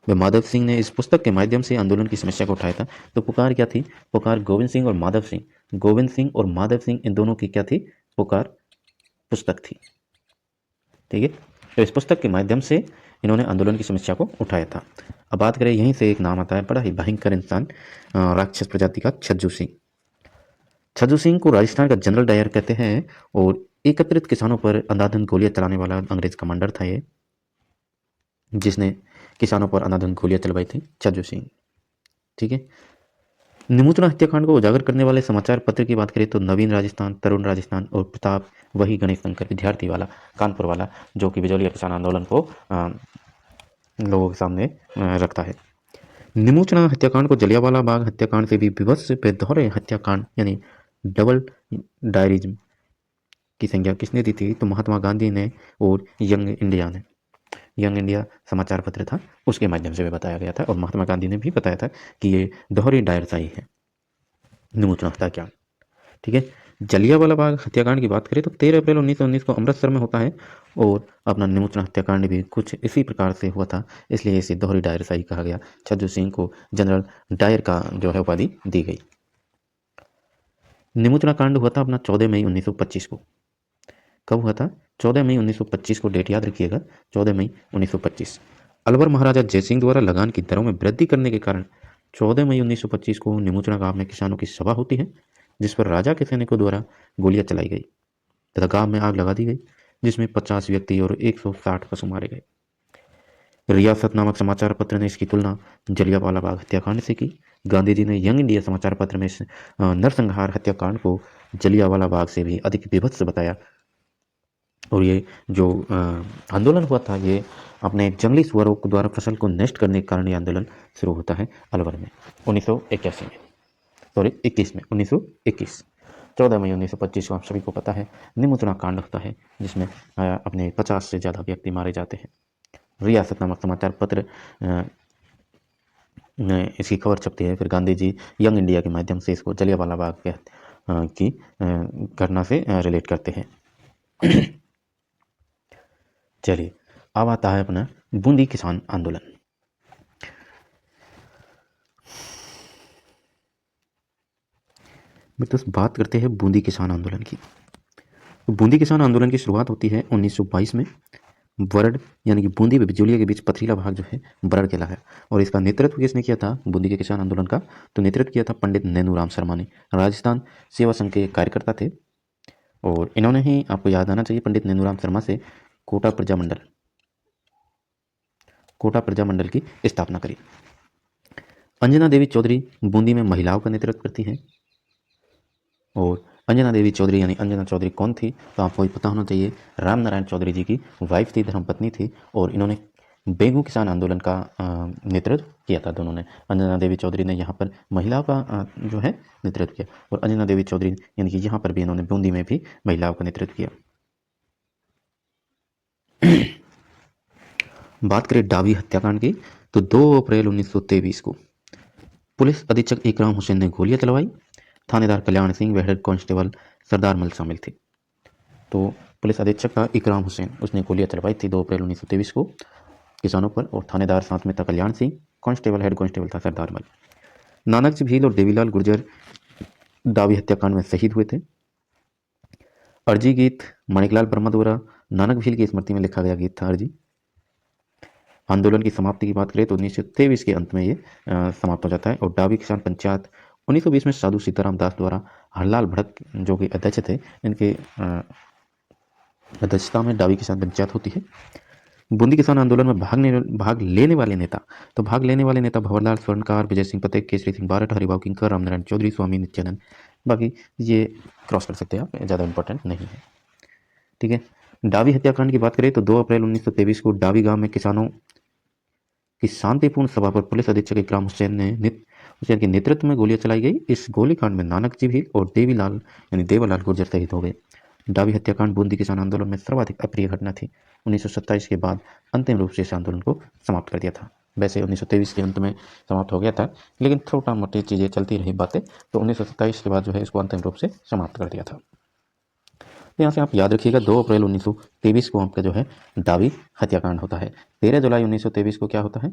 व माधव सिंह ने इस पुस्तक के माध्यम से आंदोलन की समस्या को उठाया था। तो पुकार क्या थी, पुकार गोविंद सिंह और माधव सिंह, गोविंद सिंह और माधव सिंह इन दोनों की क्या थी, पुकार पुस्तक थी। ठीक है, तो इस पुस्तक के माध्यम से इन्होंने आंदोलन की समस्या को उठाया था। अब बात करें, यहीं से एक नाम आता है, बड़ा ही भयंकर इंसान, राक्षस प्रजाति का छज्जू सिंह। छज्जू सिंह को राजस्थान का जनरल डायर कहते हैं और एकत्रित किसानों पर अंधाधुंध गोलियां चलाने वाला अंग्रेज कमांडर था ये, जिसने किसानों पर अंधाधुंध गोलियां चलवाई थी, छज्जू सिंह। ठीक है, निमोचना हत्याकांड को उजागर करने वाले समाचार पत्र की बात करें तो नवीन राजस्थान, तरुण राजस्थान और प्रताप, वही गणेश शंकर विद्यार्थी वाला, कानपुर वाला, जो कि बिजौलिया किसान आंदोलन को लोगों के सामने रखता है। निमोचना हत्याकांड को जलियांवाला बाग हत्याकांड से भी विभत्स बेदौरे हत्याकांड यानी डबल डायरिज्म की संज्ञा किसने दी थी, तो महात्मा गांधी ने और यंग इंडिया ने। यंग इंडिया समाचार पत्र था, उसके माध्यम से भी बताया गया था और महात्मा गांधी ने भी बताया था कि ये दोहरी डायरशाही है, निमोचना हत्याकांड। ठीक है, जलियांवाला बाग हत्याकांड की बात करें तो 13 अप्रैल 1919 को अमृतसर में होता है और अपना निमोचना हत्याकांड भी कुछ इसी प्रकार से हुआ था, इसलिए इसे दोहरी डायरशाही कहा गया। छज्जू सिंह को जनरल डायर का जो है उपाधि दी गई। निमोचना कांड हुआ था अपना 14 मई 1925 को। कब हुआ था, 14 मई 1925 को, डेट याद रखिएगा, 14 मई 1925। अलवर महाराजा जयसिंह द्वारा लगान की दरों में वृद्धि करने के कारण 14 मई 1925 को निमोचना गांव में किसानों की सभा होती है, जिस पर राजा के सैनिकों द्वारा गोलियां चलाई गई तथा गांव में आग लगा दी गई, जिसमें 50 व्यक्ति और 160 पशु मारे गए। रियासत नामक समाचार पत्र ने इसकी तुलना जलियांवाला बाग हत्याकांड से की। गांधी जी ने यंग इंडिया समाचार पत्र में इस नरसंहार हत्याकांड को जलियांवाला बाग से भी अधिक विभत्स बताया। और ये जो आंदोलन हुआ था, ये अपने जंगली सुअरों द्वारा फसल को नष्ट करने के कारण ये आंदोलन शुरू होता है अलवर में 1981 में, सॉरी 21 में, 1921। 14 मई 1925 को आप सभी को पता है निमोचना कांड होता है, जिसमें अपने 50 से ज़्यादा व्यक्ति मारे जाते हैं। रियासत नामक समाचार पत्र में इसकी खबर छपती है। फिर गांधी जी यंग इंडिया के माध्यम से इसको जलियांवाला बाग की घटना से रिलेट करते हैं। चलिए, अब आता है अपना बूंदी किसान आंदोलन। मित्रों, बात करते हैं बूंदी किसान आंदोलन की। तो बूंदी किसान आंदोलन की शुरुआत होती है 1922 में। बरड यानी कि बूंदी व बिजौलिया के बीच पथरीला भाग जो है बरड किला है, और इसका नेतृत्व किसने किया था बूंदी के किसान आंदोलन का, तो नेतृत्व किया था पंडित नैनूराम शर्मा ने। राजस्थान सेवा संघ के कार्यकर्ता थे और इन्होंने ही, आपको याद आना चाहिए, पंडित नैनूराम शर्मा से कोटा प्रजामंडल की स्थापना करी। अंजना देवी चौधरी बूंदी में महिलाओं का नेतृत्व करती हैं। और अंजना देवी चौधरी यानी अंजना चौधरी कौन थी, तो आपको भी पता होना चाहिए, राम नारायण चौधरी जी की वाइफ थी, धर्मपत्नी थी, और इन्होंने बेगू किसान आंदोलन का नेतृत्व किया था दोनों ने। अंजना देवी चौधरी ने यहाँ पर महिलाओं का जो है नेतृत्व किया, और अंजना देवी चौधरी यानी कि यहाँ पर भी इन्होंने बूंदी में भी महिलाओं का नेतृत्व किया। बात करें डावी हत्याकांड की, तो 2 अप्रैल 1923 को पुलिस अधीक्षक इकराम हुसैन ने गोलियां चलवाई। थानेदार कल्याण सिंह व हेड कांस्टेबल सरदार मल शामिल थे। तो पुलिस अधीक्षक था इकराम हुसैन, उसने गोलियां चलवाई थी 2 अप्रैल 1923 को किसानों पर, और थानेदार साथ में था Kalyan Singh, constable head constable था सरदार मल। नानक भील और देवीलाल गुर्जर दावी हत्याकांड में शहीद हुए थे। अर्जी गीत माणिकलाल वर्मा द्वारा नानक भील की स्मृति में लिखा गया गीत था अर्जी। आंदोलन की समाप्ति की बात करें तो 1923 के अंत में ये समाप्त हो जाता है। और डावी किसान पंचायत 1920 में साधु सीताराम दास द्वारा हरलाल भड़क जो कि अध्यक्ष थे, इनके अध्यक्षता में डावी किसान पंचायत होती है। बूंदी किसान आंदोलन में भाग लेने वाले नेता भंवरलाल स्वर्णकार, विजय सिंह पटेल, केसरी सिंह बारठ, हरिभाव किंकर, रामनारायण चौधरी, स्वामी नित्यानंद। बाकी ये क्रॉस कर सकते हैं आप, ज़्यादा इंपॉर्टेंट नहीं है। ठीक है, डावी हत्याकांड की बात करें तो 2 अप्रैल 1923 को डावी गांव में किसानों की शांतिपूर्ण सभा पर पुलिस अधीक्षक इकराम हुसैन के नेतृत्व में गोलियां चलाई गई। इस गोलीकांड में नानक जी भी और देवीलाल यानी देवलाल गुर्जर शहीद हो गए। डाबी हत्याकांड बूंदी किसान आंदोलन में सर्वाधिक अप्रिय घटना थी। 1927 के बाद अंतिम रूप से इस आंदोलन को समाप्त कर दिया था। वैसे 1923 के अंत में समाप्त हो गया था, लेकिन छोटा मोटी चीज़ें चलती रही बातें, तो 1927 के बाद जो है इसको अंतिम रूप से समाप्त कर दिया था। तो यहाँ से आप याद रखिएगा 2 अप्रैल 1923 को आपका जो है डाबी हत्याकांड होता है। 13 जुलाई 1923 को क्या होता है?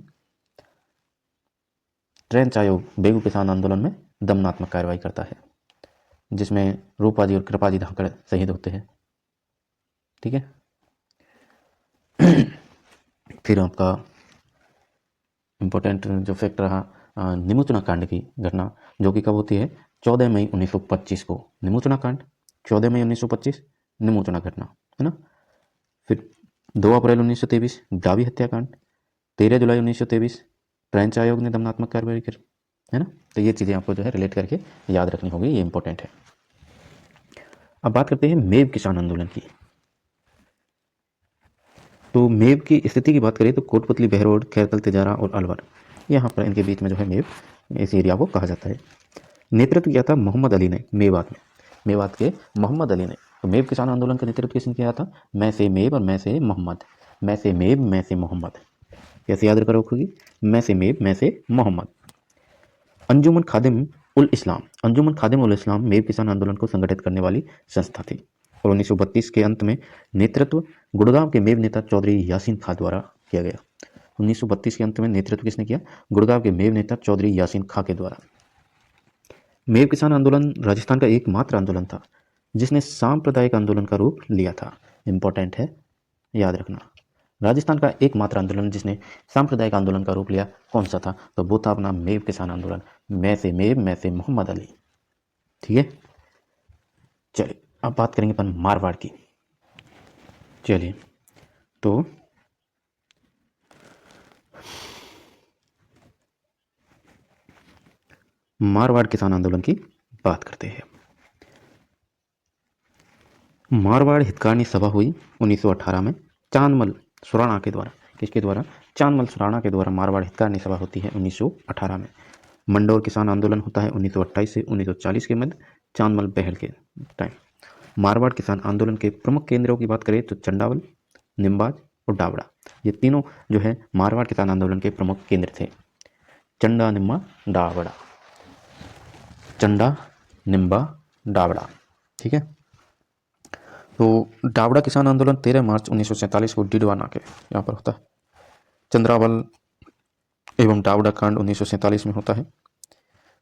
ट्रेंच आयोग बेगू किसान आंदोलन में दमनात्मक कार्रवाई करता है, जिसमें रूपाजी और कृपाजी धाकड़ शहीद होते हैं। ठीक है। फिर आपका इम्पोर्टेंट जो फैक्ट रहा निमोचना कांड की घटना, जो कि कब होती है? 14 मई 1925 को निमोचना कांड, 14 मई 1925 निमोचना घटना, है ना। फिर 2 अप्रैल 1923 डाबी हत्याकांड, 13 जुलाई 1923 ट्रेंच आयोग ने दमनात्मक कार्रवाई की, है ना। तो ये चीज़ें आपको जो है रिलेट करके याद रखनी होगी, ये इंपॉर्टेंट है। अब बात करते हैं मेव किसान आंदोलन की। तो मेव की स्थिति की बात करें तो कोटपुतली, बहरोड, खैरकल, तिजारा और अलवर, यहाँ पर इनके बीच में जो है मेव, इस एरिया को कहा जाता है। नेतृत्व किया था मोहम्मद अली ने मेवात में, मेवात के मोहम्मद अली ने। तो मेव किसान आंदोलन का नेतृत्व किसने किया था? मैं से मेव और मैं से मोहम्मद, मैं से मेव मैं से मोहम्मद, कैसे याद रखोगी? मैं से मेव मैं से मोहम्मद। अंजुमन खादिम उल इस्लाम, अंजुमन खादिम उल इस्लाम मेव किसान आंदोलन को संगठित करने वाली संस्था थी। और 1932 के अंत में नेतृत्व गुड़गांव के मेव नेता चौधरी यासीन खां द्वारा किया गया। 1932 के अंत में नेतृत्व किसने किया? गुड़गांव के मेव नेता चौधरी यासीन खां के द्वारा। मेव किसान आंदोलन राजस्थान का एकमात्र आंदोलन था जिसने सांप्रदायिक आंदोलन का रूप लिया था। इंपॉर्टेंट है, याद रखना। राजस्थान का एकमात्र आंदोलन जिसने सांप्रदायिक आंदोलन का रूप लिया कौन सा था? तो वो था अपना मेव किसान आंदोलन, मैं से मेव मैं से मोहम्मद अली। ठीक है, चलिए अब बात करेंगे अपन मारवाड़ की। चलिए, तो मारवाड़ किसान आंदोलन की बात करते हैं। मारवाड़ हितकारिणी सभा हुई 1918 में चांदमल सुराणा के द्वारा। किसके द्वारा? चांदमल सुराणा के द्वारा मारवाड़ हितकारिणी सभा होती है 1918 में। मंडौर किसान आंदोलन होता है 1928 से 1940 के मध्य, चांदमल बहल के टाइम। मारवाड़ किसान आंदोलन के प्रमुख केंद्रों की बात करें तो चंडावल, निम्बाज और डावड़ा, ये तीनों जो है मारवाड़ किसान आंदोलन के प्रमुख केंद्र थे। चंडा, निम्बा, डावड़ा, चंडा, निम्बा, डावड़ा। ठीक है। तो डावड़ा किसान आंदोलन 13 मार्च 1947 को डिडवाना के यहाँ पर होता है। चंद्रावल एवं डावड़ा कांड 1947 में होता है।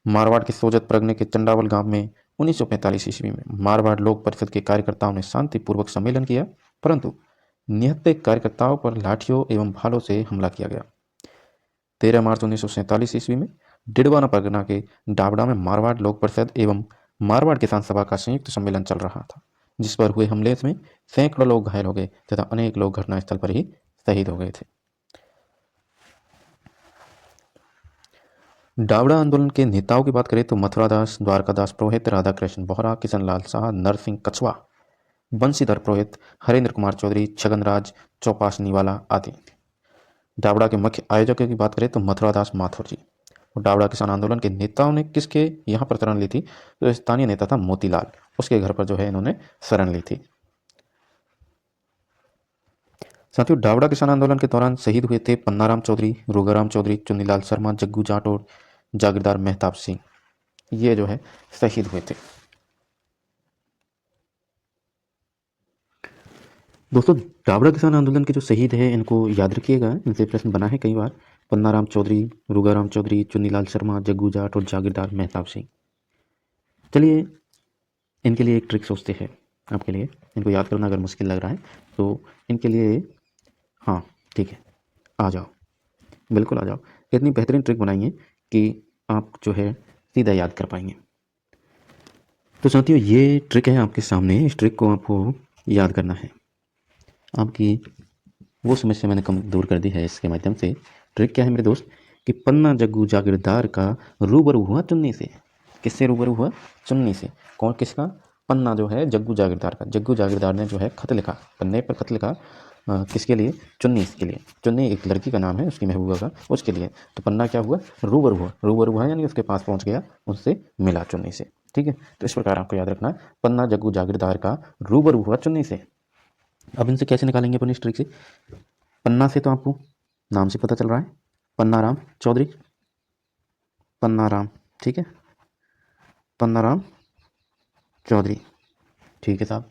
मारवाड़ के सोजत परगने के चंडावल गांव में 1945 ईस्वी में मारवाड़ लोक परिषद के कार्यकर्ताओं ने शांतिपूर्वक सम्मेलन किया, परंतु निहत्थे कार्यकर्ताओं पर लाठियों एवं भालों से हमला किया गया। 13 मार्च 1947 ईस्वी में डिडवाना परगना के डावड़ा में मारवाड़ लोक परिषद एवं मारवाड़ किसान सभा का संयुक्त सम्मेलन चल रहा था, जिस पर हुए हमले में सैकड़ों लोग घायल हो गए तथा अनेक लोग घटनास्थल पर ही शहीद हो गए थे। डावड़ा आंदोलन के नेताओं की बात करें तो मथुरादास, द्वारकादास पुरोहित, राधाकृष्ण बोहरा, किशनलाल शाह, नरसिंह कछवा, बंशीधर पुरोहित, हरेंद्र कुमार चौधरी, छगनराज चौपासनीवाला आदि। डावड़ा के मुख्य आयोजकों की बात करें तो मथुरादास माथुर जी। और डावड़ा किसान आंदोलन के नेताओं ने किसके यहाँ पर शरण ली थी? तो स्थानीय नेता था मोतीलाल, उसके घर पर जो है इन्होंने शरण ली थी। साथियों, डावड़ा किसान आंदोलन के दौरान शहीद हुए थे पन्नाराम चौधरी, रोगाराम चौधरी, चुन्नीलाल शर्मा, जग्गू जाट और जागीरदार मेहताब सिंह, ये जो है शहीद हुए थे। दोस्तों, डावड़ा किसान आंदोलन के जो शहीद है इनको याद रखिएगा, इनसे प्रश्न बना है कई बार। पन्नाराम चौधरी, रोगाराम चौधरी, चुन्नीलाल शर्मा, जग्गू जाट और जागीरदार मेहताब सिंह। चलिए, इनके लिए एक ट्रिक सोचते हैं आपके लिए। इनको याद करना अगर मुश्किल लग रहा है तो इनके लिए, हाँ ठीक है, आ जाओ, बिल्कुल आ जाओ। इतनी बेहतरीन ट्रिक बनाइए कि आप जो है सीधा याद कर पाएंगे। तो साथियों, ये ट्रिक है आपके सामने, इस ट्रिक को आपको याद करना है। आपकी वो समस्या मैंने कम दूर कर दी है इसके माध्यम से। ट्रिक क्या है मेरे दोस्त? कि पन्ना जग्गू जागीरदार का रूबरू हुआ चुन्नी से। किससे रूबरू हुआ? चुन्नी से। कौन, किसका? पन्ना जो है जग्गू जागीरदार का। जग्गू जागीरदार ने जो है खत लिखा, पन्ने पर खत लिखा, किसके लिए? चुन्नी के लिए। चुन्नी एक लड़की का नाम है, उसकी महबूबा का, उसके लिए। तो पन्ना क्या हुआ? रूबरू हुआ। रूबरू हुआ यानी उसके पास पहुंच गया, उससे मिला चुन्नी से। ठीक है। तो इस प्रकार आपको याद रखना है, पन्ना जग्गू जागीरदार का रूबरू हुआ चुन्नी से। अब इनसे कैसे निकालेंगे अपन इस ट्रिक से? पन्ना से तो आपको नाम से पता चल रहा है, पन्नाराम चौधरी, पन्नाराम, ठीक है, पन्नाराम चौधरी, ठीक है साहब।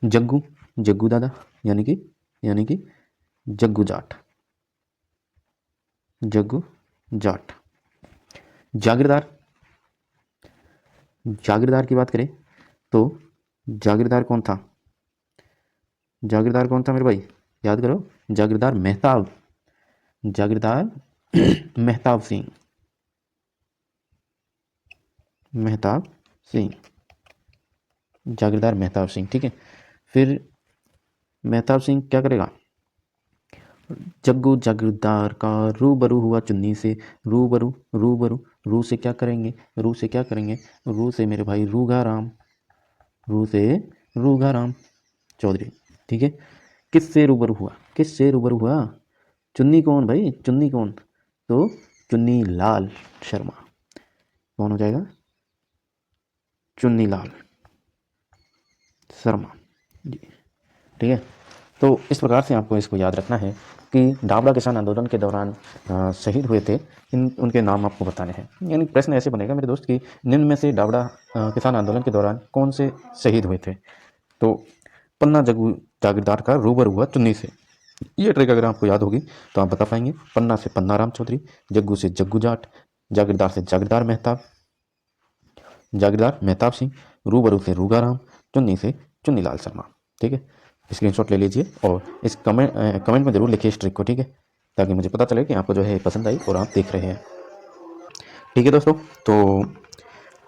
जग्गू, जग्गू दादा, यानी कि जग्गू जाट, जग्गू जाट। जागीरदार, जागीरदार की बात करें तो जागीरदार कौन था? जागीरदार कौन था मेरे भाई? याद करो, जागीरदार मेहताब, जागीरदार मेहताब सिंह, मेहताब सिंह, जागीरदार मेहताब सिंह, ठीक है। फिर मेहताब सिंह क्या करेगा? जग्गू जागीरदार का रूबरू हुआ चुन्नी से, रूबरू, रूबरू, रू से क्या करेंगे? रू से क्या करेंगे? रू से मेरे भाई रूघा राम, रू से रूघा राम चौधरी, ठीक है। किससे रूबरू हुआ? किससे रूबरू हुआ? चुन्नी कौन भाई? चुन्नी कौन? तो चुन्नी लाल शर्मा। कौन हो जाएगा? चुन्नी लाल शर्मा जी, ठीक है। तो इस प्रकार से आपको इसको याद रखना है कि डाबड़ा किसान आंदोलन के दौरान शहीद हुए थे, इन उनके नाम आपको बताने हैं। यानी प्रश्न ऐसे बनेगा मेरे दोस्त कि निम्न में से डाबड़ा किसान आंदोलन के दौरान कौन से शहीद हुए थे? तो पन्ना जग्गू जागीरदार का रूबरू हुआ चुन्नी से, ये ट्रिक अगर आपको याद होगी तो आप बता पाएंगे। पन्ना से पन्नाराम चौधरी, जग्गू से जग्गू जाट, जागीरदार से जागीरदार मेहताब, जागीरदार मेहताब सिंह, रूबरू से रूगाराम, चुन्नी से चुन्नीलाल शर्मा, ठीक है। स्क्रीनशॉट ले लीजिए और इस कमेंट में ज़रूर लिखिए इस ट्रिक को, ठीक है, ताकि मुझे पता चले कि आपको जो है पसंद आई और आप देख रहे हैं, ठीक है दोस्तों। तो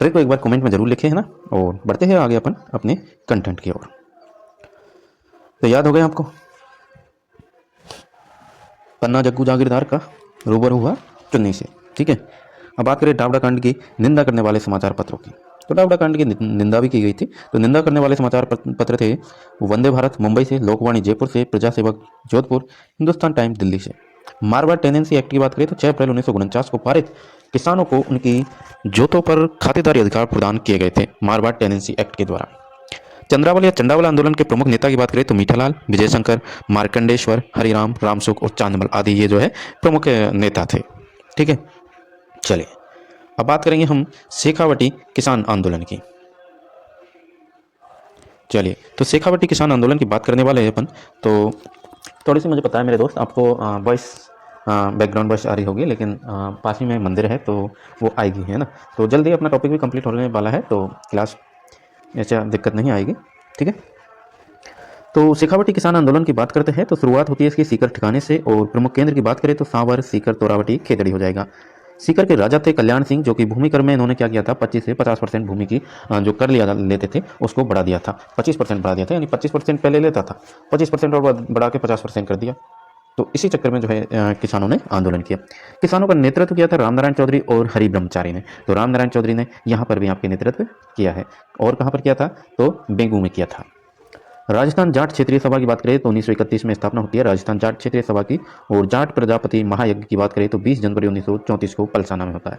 ट्रिक को एक बार कमेंट में ज़रूर लिखे, है ना। और बढ़ते हैं आगे अपन अपने कंटेंट की ओर। तो याद हो गया आपको, पन्ना जग्गू जागीरदार का रूबरू हुआ चुन्नी से, ठीक है। अब बात करें डाबड़ा कांड की निंदा करने वाले समाचार पत्रों की, तो डाबड़ा कांड की निंदा भी की गई थी। तो निंदा करने वाले समाचार पत्र थे वंदे भारत मुंबई से, लोकवाणी जयपुर से, प्रजा सेवक जोधपुर, हिंदुस्तान टाइम्स दिल्ली से। मारवाड़ टेनेंसी एक्ट की बात करें तो 6 अप्रैल 1949 को पारित किसानों को उनकी जोतों पर खातेदारी अधिकार प्रदान किए गए थे मारवाड़ टेनेंसी एक्ट के द्वारा। चंद्रावल या चंडावल आंदोलन के प्रमुख नेता की बात करें तो मीठालाल, विजय शंकर, मार्कंडेश्वर, हरिराम, रामसुख और चांदमल आदि ये जो है प्रमुख नेता थे, ठीक है। चलिए अब बात करेंगे हम शेखावटी किसान आंदोलन की। चलिए तो शेखावटी किसान आंदोलन की बात करने वाले हैं अपन। तो थोड़ी सी मुझे पता है मेरे दोस्त आपको वॉइस बैकग्राउंड वॉइस आ रही होगी, लेकिन पास ही में मंदिर है तो वो आएगी, है ना। तो जल्दी अपना टॉपिक भी कंप्लीट होने वाला है, तो क्लास ऐसा दिक्कत नहीं आएगी, ठीक है। तो शेखावटी किसान आंदोलन की बात करते हैं तो शुरुआत होती है इसकी सीकर ठिकाने से, और प्रमुख केंद्र की बात करें तो सांवर, सीकर, तोरावटी, खेतड़ी हो जाएगा। सीकर के राजा थे कल्याण सिंह, जो कि भूमि कर में इन्होंने क्या किया था, 25 से 50% भूमि की जो कर लिया लेते थे उसको बढ़ा दिया था, 25% बढ़ा दिया था। यानी 25% पहले लेता था, 25% और बढ़ा के 50% कर दिया। तो इसी चक्कर में जो है किसानों ने आंदोलन किया। किसानों का नेतृत्व किया था रामनारायण चौधरी और हरि ब्रह्मचारी ने। तो रामनारायण चौधरी ने यहाँ पर भी आपके नेतृत्व किया है, और कहाँ पर किया था, तो बेंगू में किया था। राजस्थान जाट क्षेत्रीय सभा की बात करें तो 1931 में स्थापना होती है राजस्थान जाट क्षेत्रीय सभा की। और जाट प्रजापति महायज्ञ की बात करें तो 20 जनवरी 1934 को पलसाना में होता है।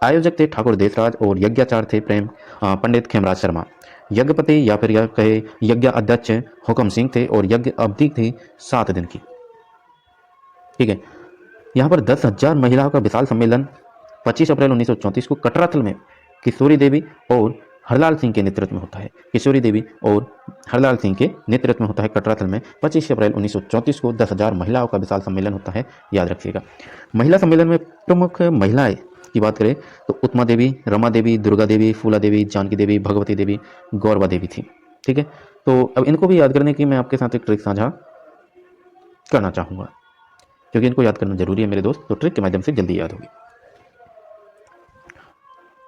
आयोजक थे ठाकुर देसराज और यज्ञाचार थे पंडित खेमराज शर्मा। यज्ञपति या फिर यह कहे यज्ञ अध्यक्ष हुक्म सिंह थे, और यज्ञ अवधि थी 7 दिन की, ठीक है। यहाँ पर 10,000 महिलाओं का विशाल सम्मेलन 25 अप्रैल 1934 को कटराथल में किशोरी देवी और हरलाल सिंह के नेतृत्व में होता है। किशोरी देवी और हरलाल सिंह के नेतृत्व में होता है कटराथल में 25 अप्रैल 1934 को 10,000 महिलाओं का विशाल सम्मेलन होता है, याद रखिएगा। महिला सम्मेलन में प्रमुख महिलाएं की बात करें तो उत्मा देवी, रमा देवी, दुर्गा देवी, फूला देवी, जानकी देवी, भगवती देवी, गौरवा देवी थी, ठीक है। तो अब इनको भी याद करने की मैं आपके साथ एक ट्रिक साझा करना चाहूँगा, क्योंकि इनको याद करना जरूरी है मेरे दोस्त, तो ट्रिक के माध्यम से जल्दी याद होगी।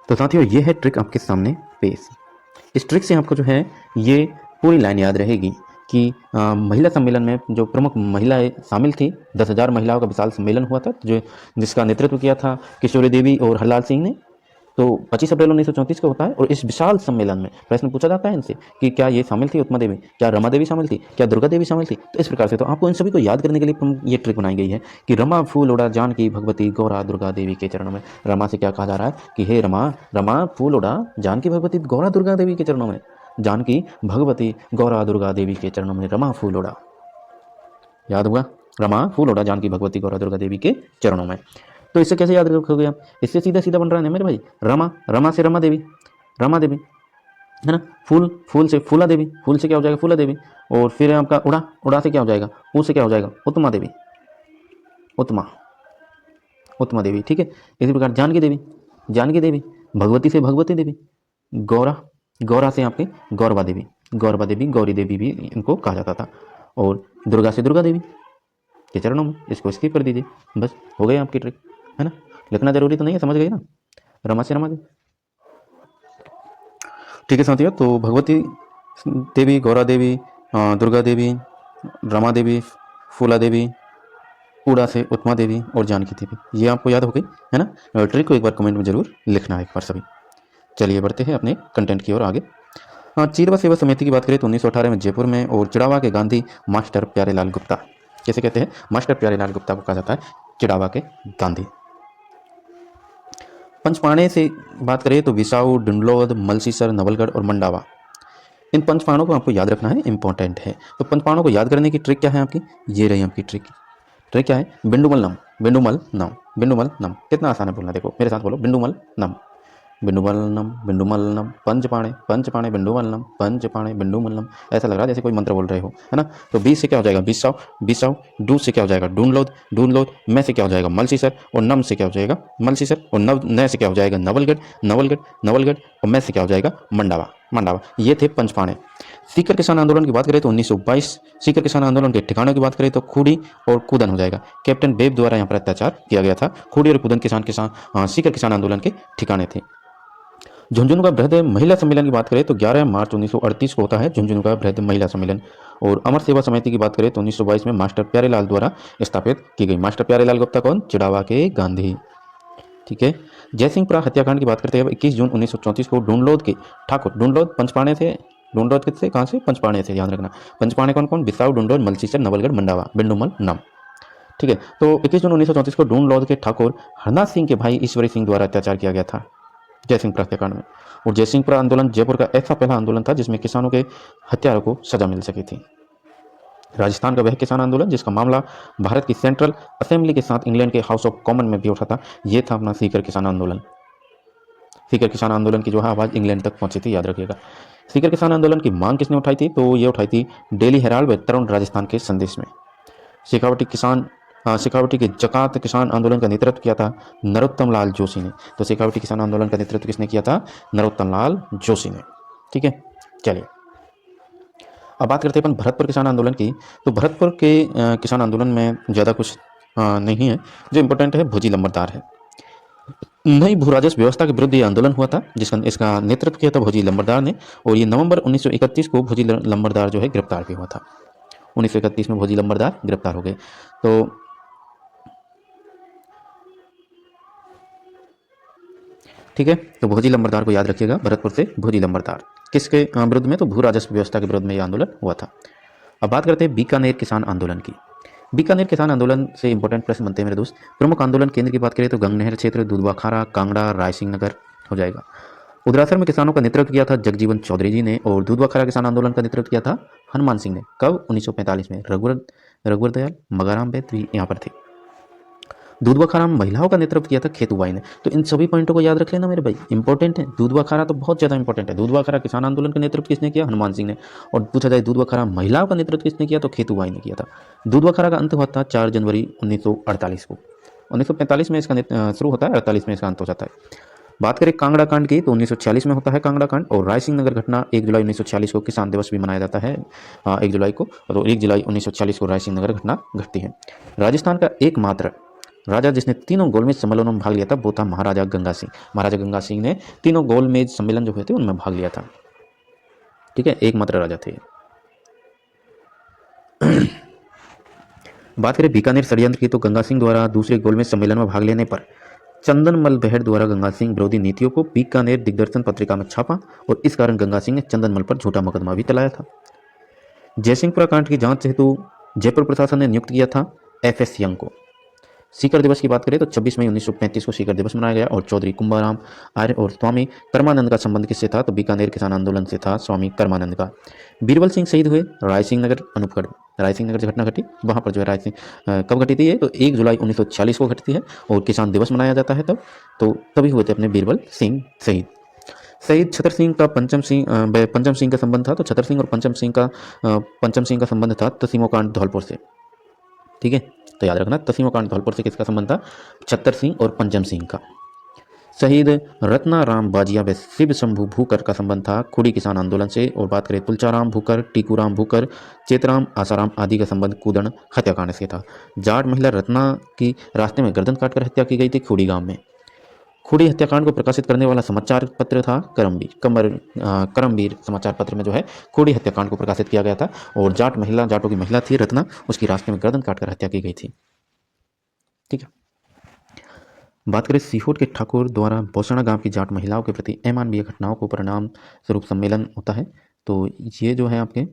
तो साथियों ये है ट्रिक आपके सामने पेश। इस ट्रिक से आपको जो है ये पूरी लाइन याद रहेगी कि महिला सम्मेलन में जो प्रमुख महिलाएं शामिल थी, 10,000 महिलाओं का विशाल सम्मेलन हुआ था, जो जिसका नेतृत्व किया था किशोरी देवी और हरलाल सिंह ने। तो 25 अप्रैल 1934 को होता है और इस विशाल सम्मेलन में प्रश्न पूछा जाता है इनसे कि क्या ये शामिल थी उत्मा देवी, क्या रमा देवी शामिल थी, क्या दुर्गा देवी शामिल थी। तो इस प्रकार से तो आपको इन सभी को याद करने के लिए ये ट्रिक बनाई गई है कि रमा फूल उड़ा जानकी भगवती गौरा दुर्गा देवी के चरणों में। रमा से क्या कहा जा रहा है कि हे रमा, रमा फूल उड़ा जानकी भगवती गौरा दुर्गा देवी के चरणों में, जानकी भगवती गौरा दुर्गा देवी के चरणों में रमा फूल उड़ा। याद हुआ, रमा फूल उड़ा जानकी भगवती गौरा दुर्गा देवी के चरणों में। तो इससे कैसे याद रखोगे आप, इससे सीधा सीधा बन रहा है मेरे भाई, रमा, रमा से रमा देवी, रमा देवी है ना, फूल, फूल से फूला देवी, फूल से क्या हो जाएगा फूला देवी, और फिर आपका उड़ा, उड़ा से क्या हो जाएगा, ऊ से क्या हो जाएगा उत्मा देवी, उत्मा, उत्मा देवी। ठीक है, इसी प्रकार जानकी देवी, जानकी देवी, भगवती से भगवती देवी, गौरा, गौरा से आपकी गौरवा देवी, गौरवा देवी, गौरी देवी भी इनको कहा जाता था, और दुर्गा से दुर्गा देवी के चरणों में। इसको स्किप कर दीजिए, बस हो गई आपकी ट्रिक, है ना, लिखना जरूरी तो नहीं है, समझ गए ना, रमा से रमा देवी। ठीक है साथियों, तो भगवती देवी, गौरा देवी, दुर्गा देवी, रमा देवी, फूला देवी, उड़ा से उत्मा देवी और जानकी देवी, ये आपको याद हो गई है ना। ट्रिक को एक बार कमेंट में जरूर लिखना है एक बार सभी। चलिए बढ़ते हैं अपने कंटेंट की ओर आगे। चीरवा सेवा समिति की बात करें तो 1918 में जयपुर में, और चिड़ावा के गांधी मास्टर प्यारेलाल गुप्ता, कैसे कहते हैं, मास्टर प्यारेलाल गुप्ता को कहा जाता है चिड़ावा के गांधी। पंचपाणे से बात करें तो विसाऊ, डुंडलौद, मलसीसर, नवलगढ़ और मंडावा, इन पंचपाणों को आपको याद रखना है, इंपॉर्टेंट है। तो पंचपाणों को याद करने की ट्रिक क्या है आपकी, ये रही आपकी ट्रिक। ट्रिक क्या है, बिंडुमल नम, बिंडुमल नम, बिंडुमल नम, कितना आसान है बोलना, देखो मेरे साथ बोलो, बिंडुमल नम, बिंडुमल नम, बिंडुमल नम, पंचपाणे, पंचपाणे बिंडुमल नम, पंचपाणे बिंडुमल नम। ऐसा लग रहा है जैसे कोई मंत्र बोल रहे हो, है ना। तो बी से क्या हो जाएगा बिसाऊ, बिसाऊ, डू से क्या हो जाएगा डूनलौद, डूनलौद, मैं से क्या हो जाएगा मलसीसर, और नम से क्या हो जाएगा मलसीसर, और नव, न से क्या हो जाएगा नवलगढ़, नवलगढ़, नवलगढ़, और मैं से क्या हो जाएगा मंडावा, मंडावा। ये थे पंचपाणे। सीकर किसान आंदोलन की बात करें तो 1922, सीकर किसान आंदोलन के ठिकानों की बात करें तो खूडी और कूदन हो जाएगा। कैप्टन बेब द्वारा यहाँ पर अत्याचार किया गया था। खूडी और कूदन सीकर किसान आंदोलन के ठिकाने थे। झुंझुनू का बृहद महिला सम्मेलन की बात करें तो 11 मार्च 1938 को होता है झुंझुनू का बृहद महिला सम्मेलन। और अमर सेवा समिति की बात करें तो 1922 में मास्टर प्यारेलाल द्वारा स्थापित की गई। मास्टर प्यारेलाल गुप्ता कौन, चिड़ावा के गांधी। ठीक है, जयसिंहपुरा हत्याकांड की बात करते हैं 21 जून 1934 को डूनलौद के ठाकुर, डूनलौद पंचपाणे से, डूनलौद किससे, कहाँ से, पंचपाणे से, याद रखना। पंचपाणे कौन कौन, बिसाऊ, डूनलौद, मलसीसर, नवलगढ़, मंडावा, बिंडुमल नम। ठीक है, तो 21 जून 1934 को डूनलौद के ठाकुर हरनाथ सिंह के भाई ईश्वरी सिंह द्वारा अत्याचार किया गया था जयसिंहपुरा हत्याकांड में। और जयसिंहपुरा आंदोलन जयपुर का ऐसा पहला आंदोलन था जिसमें किसानों के हत्यारों को सजा मिल सकी थी। राजस्थान का वह किसान आंदोलन जिसका मामला भारत की सेंट्रल असेंबली के साथ इंग्लैंड के हाउस ऑफ कॉमन में भी उठा था, यह था अपना सीकर किसान आंदोलन। सीकर किसान आंदोलन की जो है आवाज़ इंग्लैंड तक पहुंची थी, याद रखिएगा। सीकर किसान आंदोलन की मांग किसने उठाई थी, तो ये उठाई थी डेली हेराल्ड व तरुण राजस्थान के संदेश में। शेखावटी के जकात किसान आंदोलन का नेतृत्व किया था नरोत्तम लाल जोशी ने। तो शेखावटी किसान आंदोलन का नेतृत्व किसने किया था, नरोत्तम लाल जोशी ने। ठीक है, चलिए अब बात करते हैं अपन भरतपुर किसान आंदोलन की। तो भरतपुर के किसान आंदोलन में ज़्यादा कुछ नहीं है, जो इंपॉर्टेंट है भोजी लंबरदार है। नई भू राजस्व व्यवस्था के विरुद्ध ये आंदोलन हुआ था जिसका इसका नेतृत्व किया था भोजी लंबरदार ने। और ये नवंबर 1931 को भोजी लंबरदार जो है गिरफ्तार भी हुआ था। 1931 में भोजी लंबरदार गिरफ्तार हो गए। तो ठीक है, तो भोजी लंबरदार को याद रखिएगा, भरतपुर से भोजी लंबरदार किसके विरुद्ध में, तो भू राजस्व व्यवस्था के विरुद्ध में यह आंदोलन हुआ था। अब बात करते हैं बीकानेर किसान आंदोलन की। बीकानेर किसान आंदोलन से इंपॉर्टेंट प्रश्न बनते हैं मेरे दोस्त। प्रमुख आंदोलन केंद्र की बात करें तो गंगनहर क्षेत्र, दूधवाखारा, कांगड़ा, रायसिंह नगर हो जाएगा। उदरासर में किसानों का नेतृत्व किया था जगजीवन चौधरी जी ने, और दूधवाखारा किसान आंदोलन का नेतृत्व किया था हनुमान सिंह ने। कब, 1945 में। रघुवर दयाल मगाराम बैद भी यहाँ पर थे। दूधवाखारा में महिलाओं का नेतृत्व किया था खेतूबाई ने। तो इन सभी पॉइंटों को याद रख लेना मेरे भाई, इंपॉर्टेंट है। दूधवाखारा तो बहुत ज़्यादा इंपॉर्टेंट है। दूधवाखारा किसान आंदोलन का नेतृत्व किसने किया, हनुमान सिंह ने। और पूछा जाए दूधवाखारा महिलाओं का नेतृत्व किसने किया, तो खेतूबाई ने किया था। दूधवाखारा का अंत हुआ था 4 जनवरी 1948 को। 1945 में इसका शुरू होता है, 48 में इसका अंत हो जाता है। बात करें कांगड़ा कांड की तो 1946 में होता है कांगड़ा कांड। और रायसिंह नगर घटना 1 जुलाई 1946 को किसान दिवस भी मनाया जाता है 1 जुलाई को। तो 1 जुलाई 1946 को रायसिंह नगर घटना घटती है। राजस्थान का एकमात्र राजा जिसने तीनों गोलमेज सम्मेलनों में भाग लिया था वो था महाराजा गंगा सिंह। महाराजा गंगा सिंह ने तीनों गोलमेज सम्मेलन जो हुए थे उनमें भाग लिया था। ठीक है, एकमात्र राजा थे। बात करें बीकानेर षड्यंत्र की तो गंगा सिंह द्वारा दूसरे गोलमेज सम्मेलन में भाग लेने पर चंदनमल बहड़ द्वारा गंगा सिंह विरोधी नीतियों को बीकानेर दिग्दर्शन पत्रिका में छापा और इस कारण गंगा सिंह ने चंदनमल पर झूठा मुकदमा भी चलाया था। जयसिंहपुरा कांड की जांच हेतु जयपुर प्रशासन ने नियुक्त किया था FS यंग को। सीकर दिवस की बात करें तो 26 मई 1935 को सीकर दिवस मनाया गया और चौधरी कुंभाराम आर्य और स्वामी कर्मानंद का संबंध किससे था? तो बीकानेर किसान आंदोलन से था स्वामी कर्मानंद का। बीरबल सिंह शहीद हुए रायसिंह नगर अनूपगढ़। रायसिंह नगर जो घटना घटी वहाँ पर जो है रायसिंह कब घटी थी? ये तो 1 जुलाई 1946 को घटती है और किसान दिवस मनाया जाता है तब, तो तभी हुए थे अपने बीरबल सिंह शहीद। शहीद छतर सिंह का पंचम सिंह का संबंध था। तो छतर सिंह और पंचम सिंह का संबंध था तसीमो कांड धौलपुर से। ठीक है, तो याद रखना तसीमो कांड धौलपुर से किसका संबंध था? छतर सिंह और पंचम सिंह का। शहीद रत्नाराम बाजिया व शिव शंभू भूकर का संबंध था खुड़ी किसान आंदोलन से। और बात करें तुलचाराम भूकर, टीकूराम भूकर, चेतराम आसाराम आदि का संबंध कूदन हत्याकांड से था। जाट महिला रत्ना की रास्ते में गर्दन काटकर हत्या की गई थी खुड़ी गांव में। खुड़ी हत्याकांड को प्रकाशित करने वाला समाचार पत्र था करमवीर समाचार पत्र में जो है खुड़ी हत्याकांड को प्रकाशित किया गया था। और जाटों की महिला थी रत्ना, उसकी रास्ते में गर्दन काटकर हत्या की गई थी। ठीक है, बात करें सीहोर के ठाकुर द्वारा बौसणा गांव की जाट महिलाओं के प्रति अमानवीय घटनाओं को परिणाम स्वरूप सम्मेलन होता है। तो ये जो है आपके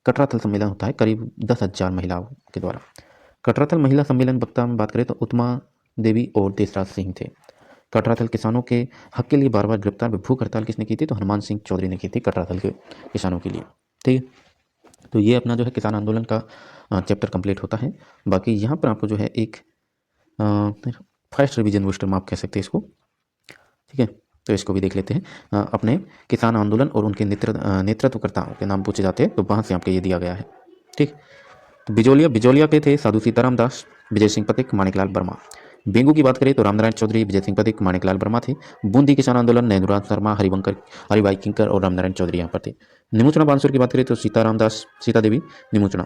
कटराथल सम्मेलन होता है करीब 10,000 महिलाओं के द्वारा। कटराथल महिला सम्मेलन वक्ता में बात करें तो उत्मा देवी और देशराज सिंह थे। कटराथल किसानों के हक के लिए बार बार गिरफ्तार व भूख हड़ताल किसने की थी? तो हनुमान सिंह चौधरी ने की थी कटराथल के किसानों के लिए। ठीक है, तो ये अपना जो है किसान आंदोलन का चैप्टर कंप्लीट होता है। बाकी यहाँ पर आपको जो है एक फर्स्ट रिवीजन बूस्टर में आप कह सकते हैं इसको। ठीक है, तो इसको भी देख लेते हैं। अपने किसान आंदोलन और उनके नेतृत्वकर्ताओं के नाम पूछे जाते हैं, तो वहाँ से आपको ये दिया गया है। ठीक, तो बिजोलिया के थे साधु सीताराम दास, विजय सिंह पथिक, माणिकलाल वर्मा। बेंगू की बात करें तो रामनारायण चौधरी, विजय सिंह पथिक, माणिकलाल वर्मा थे। बूंदी किसान आंदोलन नैनुराज शर्मा, हरिभाई किंकर और रामनारायण चौधरी यहाँ पर थे। निमुचना बांसुर की बात करें तो सीताराम दास, सीता देवी निमुचना।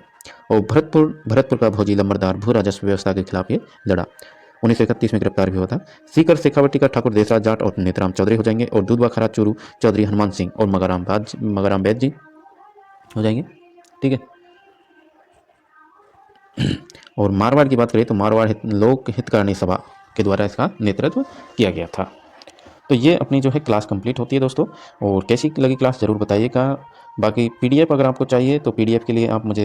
और भरतपुर का भौजी लंबरदार भू राजस्व व्यवस्था के खिलाफ ये लड़ा। 1931 में गिरफ्तार भी हुआ था। सीकर शेखावटी का ठाकुर देसराज जाट और नेतराम चौधरी हो जाएंगे। और दूधवा खरा चूरू चौधरी हनुमान सिंह और मगाराम बैद जी हो जाएंगे। ठीक है, और मारवाड़ की बात करें तो मारवाड़ लोक हितकारिणी सभा के द्वारा इसका नेतृत्व किया गया था। तो ये अपनी जो है क्लास कंप्लीट होती है दोस्तों। और कैसी लगी क्लास ज़रूर बताइएगा। बाकी PDF अगर आपको चाहिए तो PDF के लिए आप मुझे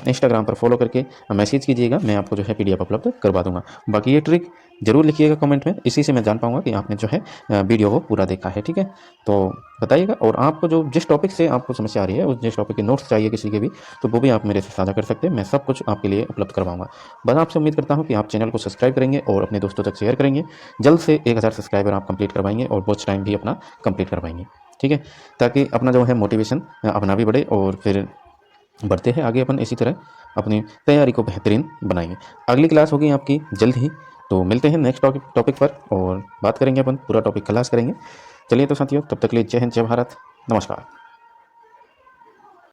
इंस्टाग्राम पर फॉलो करके मैसेज कीजिएगा, मैं आपको जो है PDF उपलब्ध करवा दूंगा। बाकी ये ट्रिक ज़रूर लिखिएगा कमेंट में, इसी से मैं जान पाऊंगा कि आपने जो है वीडियो को पूरा देखा है। ठीक है, तो बताइएगा। और आपको जिस टॉपिक से आपको समस्या आ रही है, जिस टॉपिक के नोट्स चाहिए किसी के भी, तो वो भी आप मेरे से साझा कर सकते हैं। मैं सब कुछ आपके लिए उपलब्ध करवाऊंगा। बस आपसे उम्मीद करता हूँ कि आप चैनल को सब्सक्राइब करेंगे और अपने दोस्तों तक शेयर करेंगे। जल्द से 1000 सब्सक्राइबर आप कंप्लीट करवाएंगे और वॉच टाइम भी अपना कंप्लीट करवाएंगे। ठीक है, ताकि अपना जो है मोटिवेशन अपना भी बढ़े और फिर बढ़ते हैं आगे अपन इसी तरह अपनी तैयारी को बेहतरीन बनाएंगे। अगली क्लास होगी आपकी जल्द ही, तो मिलते हैं नेक्स्ट टॉपिक पर और बात करेंगे अपन, पूरा टॉपिक खलास करेंगे। चलिए तो साथियों, तब तक के लिए जय हिंद, जय भारत, नमस्कार।